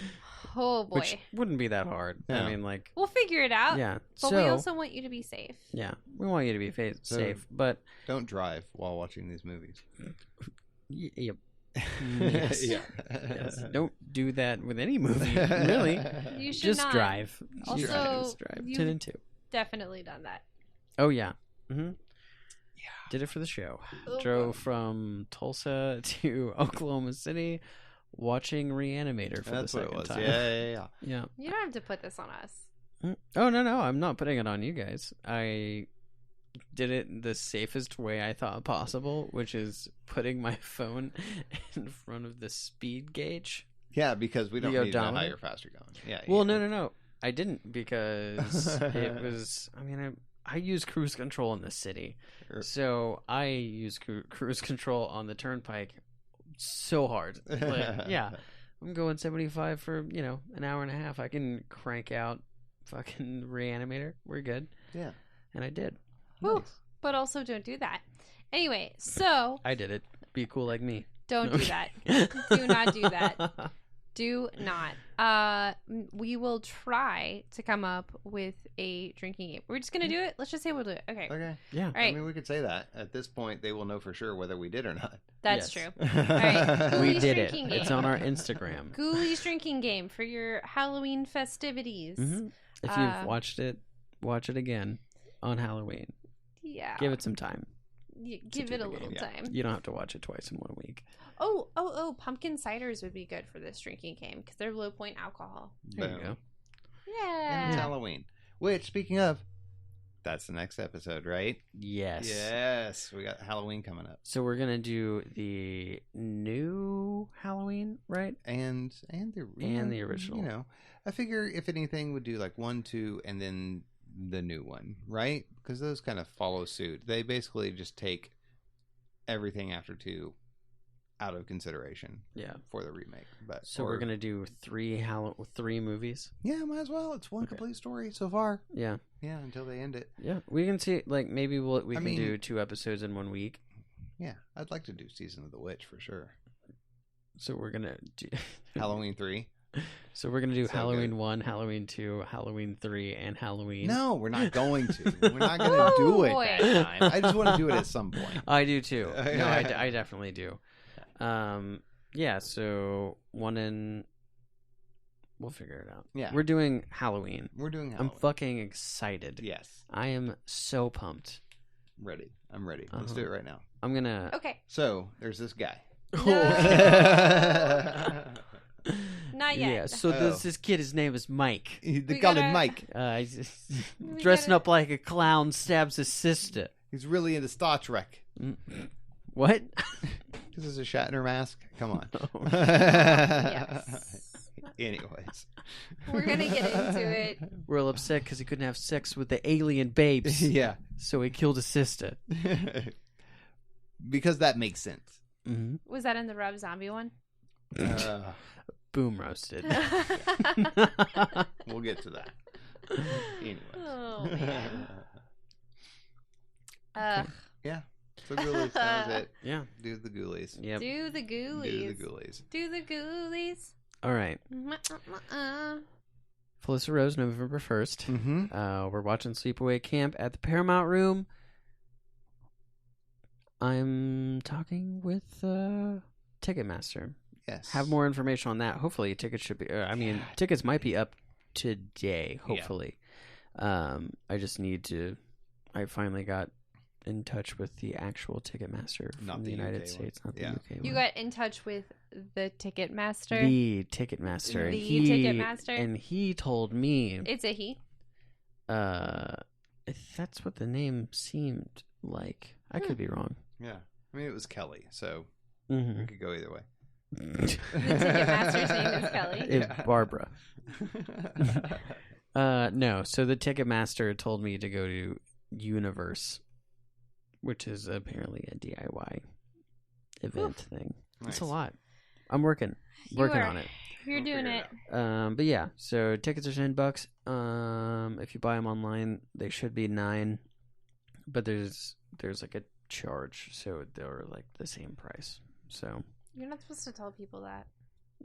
Oh boy. Which wouldn't be that hard. No. I mean, like, We'll figure it out. yeah. But so we also want you to be safe. yeah, we want you to be So- safe, but Don't drive while watching these movies. yep. Yes. yeah. Yes. Don't do that with any movie, really. You should Just not. drive. Also, Just drive. you've 10 and 2. definitely done that. Oh yeah. Mm-hmm. Yeah. Did it for the show. Oh, Drove from Tulsa to Oklahoma City, watching Reanimator for That's the what second it was. time. Yeah. Yeah. You don't have to put this on us. Oh no, I'm not putting it on you guys. I did it the safest way I thought possible, which is putting my phone in front of the speed gauge. Yeah, because we don't The need to know how odometer? you're faster going. Yeah. Well, yeah. no. I didn't because it was. I mean, I use cruise control in the city, Sure. so I use cruise control on the turnpike so hard. Like, yeah, I'm going 75 for an hour and a half. I can crank out fucking Reanimator. We're good. Yeah. And I did. Woo. Nice. But also don't do that. Anyway, so I did it. Be cool like me. don't No. do that. Do not do that. Do not. We will try to come up with a drinking game. We're just gonna do it. Let's just say we'll do it. Okay. Okay. Yeah. All right. I mean, we could say that. At this point, they will know for sure whether we did or not. That's Yes. true. right. We Ghoulies did it. drinking It's game. on our Instagram. Ghoulies drinking game for your Halloween festivities. Mhm. If you've watched it, watch it again on Halloween. Yeah. Give it some time. Give it a little time. You don't have to watch it twice in 1 week. Oh! Pumpkin ciders would be good for this drinking game because they're low point alcohol. There you go. Yeah. And it's Halloween. Which, speaking of, that's the next episode, right? Yes. Yes. We got Halloween coming up. So we're gonna do the new Halloween, right? And the original. You know, I figure if anything, would do like 1, 2, and then the new one, right? Because those kind of follow suit. They basically just take everything after 2 out of consideration. Yeah. For the remake. But so we're gonna do 3 movies. Yeah, might as well. It's one complete story so far. Yeah. Yeah, until they end it. Yeah, we can see. Like maybe we can do 2 episodes in 1 week. Yeah, I'd like to do Season of the Witch for sure. So we're gonna do Halloween 3. So we're gonna do Halloween 1, Halloween 2, Halloween 3, and Halloween. No, we're not going to. We're not going to do it that time. I just want to do it at some point. I do too. No, I definitely do. Yeah. So we'll figure it out. Yeah, we're doing Halloween. I'm fucking excited. Yes, I am so pumped. Ready. I'm ready. Let's do it right now. I'm gonna. Okay. So there's this guy. Not yet. Yeah, so this kid, his name is Mike. They call him Mike. He's dressing up like a clown, stabs his sister. He's really into Star Trek. What? This is a Shatner mask? Come on. Yes. Anyways. We're going to get into it. We're all upset because he couldn't have sex with the alien babes. Yeah. So he killed his sister. Because that makes sense. Mm-hmm. Was that in the Rob Zombie one? Boom roasted. We'll get to that. Anyways. Oh, man. Yeah. So Ghoulies, that was it. Yeah. Do the Ghoulies. Yep. Do the Ghoulies. Do the Ghoulies. Do the Ghoulies. All right. Felissa Rose, November 1st. Mm-hmm. We're watching Sleepaway Camp at the Paramount Room. I'm talking with Ticketmaster. Yes. Have more information on that. Hopefully, tickets should be. Tickets might be up today. Hopefully, I just need to. I finally got in touch with the actual Ticketmaster from the United States, not the UK one. You got in touch with the Ticketmaster. The Ticketmaster. Ticketmaster, and he told me it's a he. That's what the name seemed like. I could be wrong. Yeah, I mean it was Kelly, so Mm-hmm. it could go either way. The Ticketmaster's name is Kelly. Barbara. No, so the Ticketmaster told me to go to Universe, which is apparently a DIY event thing. Nice. It's a lot. I'm working on it. You're doing it. But yeah, so tickets are $10. If you buy them online, they should be $9. But there's like a charge, so they're like the same price. So You're not supposed to tell people that.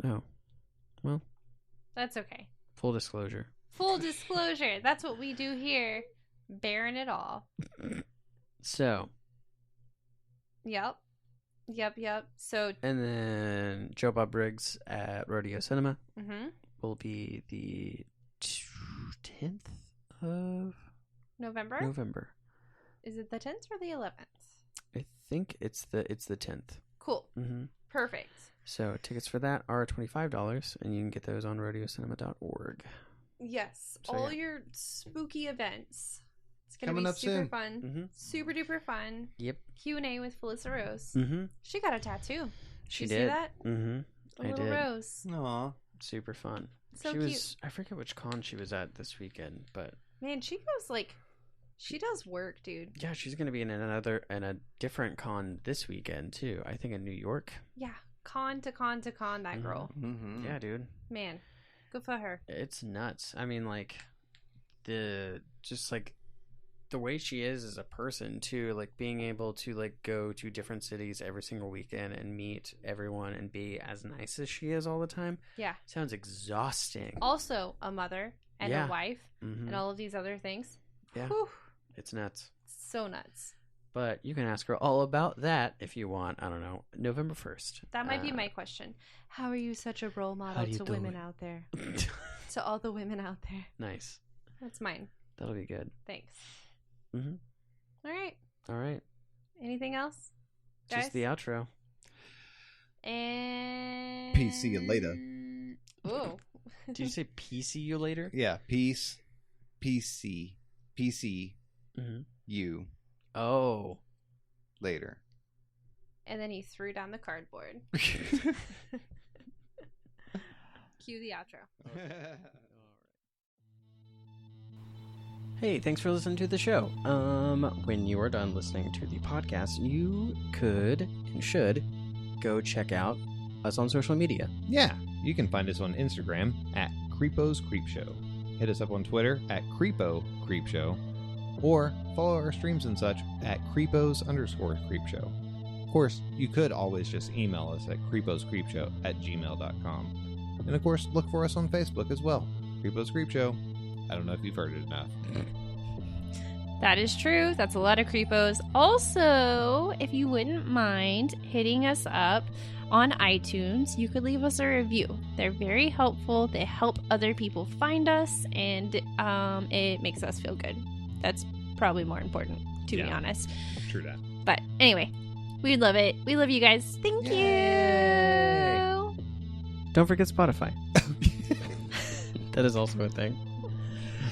oh, well, That's okay. full disclosure. Full disclosure. That's what we do here. Bearing it all. So Yep. So, and then Joe Bob Briggs at Rodeo Cinema mhm. will be the 10th of November? Is it the 10th or the 11th? I think it's the 10th. Cool. Mm-hmm. Perfect. So tickets for that are $25, and you can get those on RodeoCinema.org. Yes. So, all yeah. your spooky events. It's going to Coming be up super soon. fun. Mm-hmm. Super duper fun. Yep. Q&A with Felissa Rose. Mm-hmm. She got a tattoo. She you did. See that? Mm-hmm. A little rose. Aw. Super fun. So she cute. was. I forget which con she was at this weekend, but Man, she does work, dude. yeah, she's gonna be in a different con this weekend too. I think in New York. Yeah. Con to con to con, that girl. Mm-hmm. Yeah, dude. Man, good for her. It's nuts. I mean, like the way she is as a person too, like being able to like go to different cities every single weekend and meet everyone and be as nice as she is all the time. Yeah. Sounds exhausting. Also, a mother and Yeah. a wife Mhm. and all of these other things. Yeah. Whew. It's nuts. So nuts. But you can ask her all about that if you want. I don't know. November 1st. That might be my question. How are you such a role model do you to do women it? out there? To all the women out there. Nice. That's mine. That'll be good. Thanks. Mm-hmm. All right. Anything else? Guys? Just the outro. And Peace. See you later. Ooh. Did you say PC you later? Yeah. Peace. PC. Mm-hmm. You. Oh. Later. And then he threw down the cardboard. Cue the outro. Hey, thanks for listening to the show. When you are done listening to the podcast, you could and should go check out us on social media. Yeah, you can find us on Instagram at Creepos Creepshow. Hit us up on Twitter at Creepo Creepshow, or follow our streams and such at Creepos_Creepshow. Of course, you could always just email us at creeposcreepshow@gmail.com. And of course, look for us on Facebook as well, Creepos Creepshow. I don't know if you've heard it enough. That is true. That's a lot of creepos. Also, if you wouldn't mind hitting us up on iTunes, you could leave us a review. They're very helpful. They help other people find us, and it makes us feel good. That's probably more important, to be honest. True that. But anyway, we'd love it. We love you guys. Thank you. Don't forget Spotify. That is also a thing.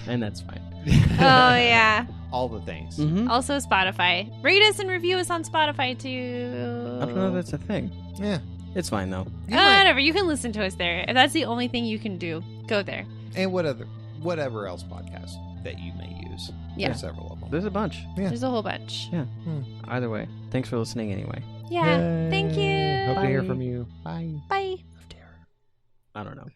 And that's fine. Oh, yeah. All the things. Mm-hmm. Also Spotify. Rate us and review us on Spotify, too. I don't know if that's a thing. Yeah. It's fine, though. Whatever. You can listen to us there. If that's the only thing you can do, go there. And whatever else podcasts that you may use. Yeah. There's several of them. There's a bunch. Yeah. There's a whole bunch. Yeah. Either way, thanks for listening anyway. Yeah. Yay. Thank you. Hope to hear Bye. from you. Bye. Bye. I don't know.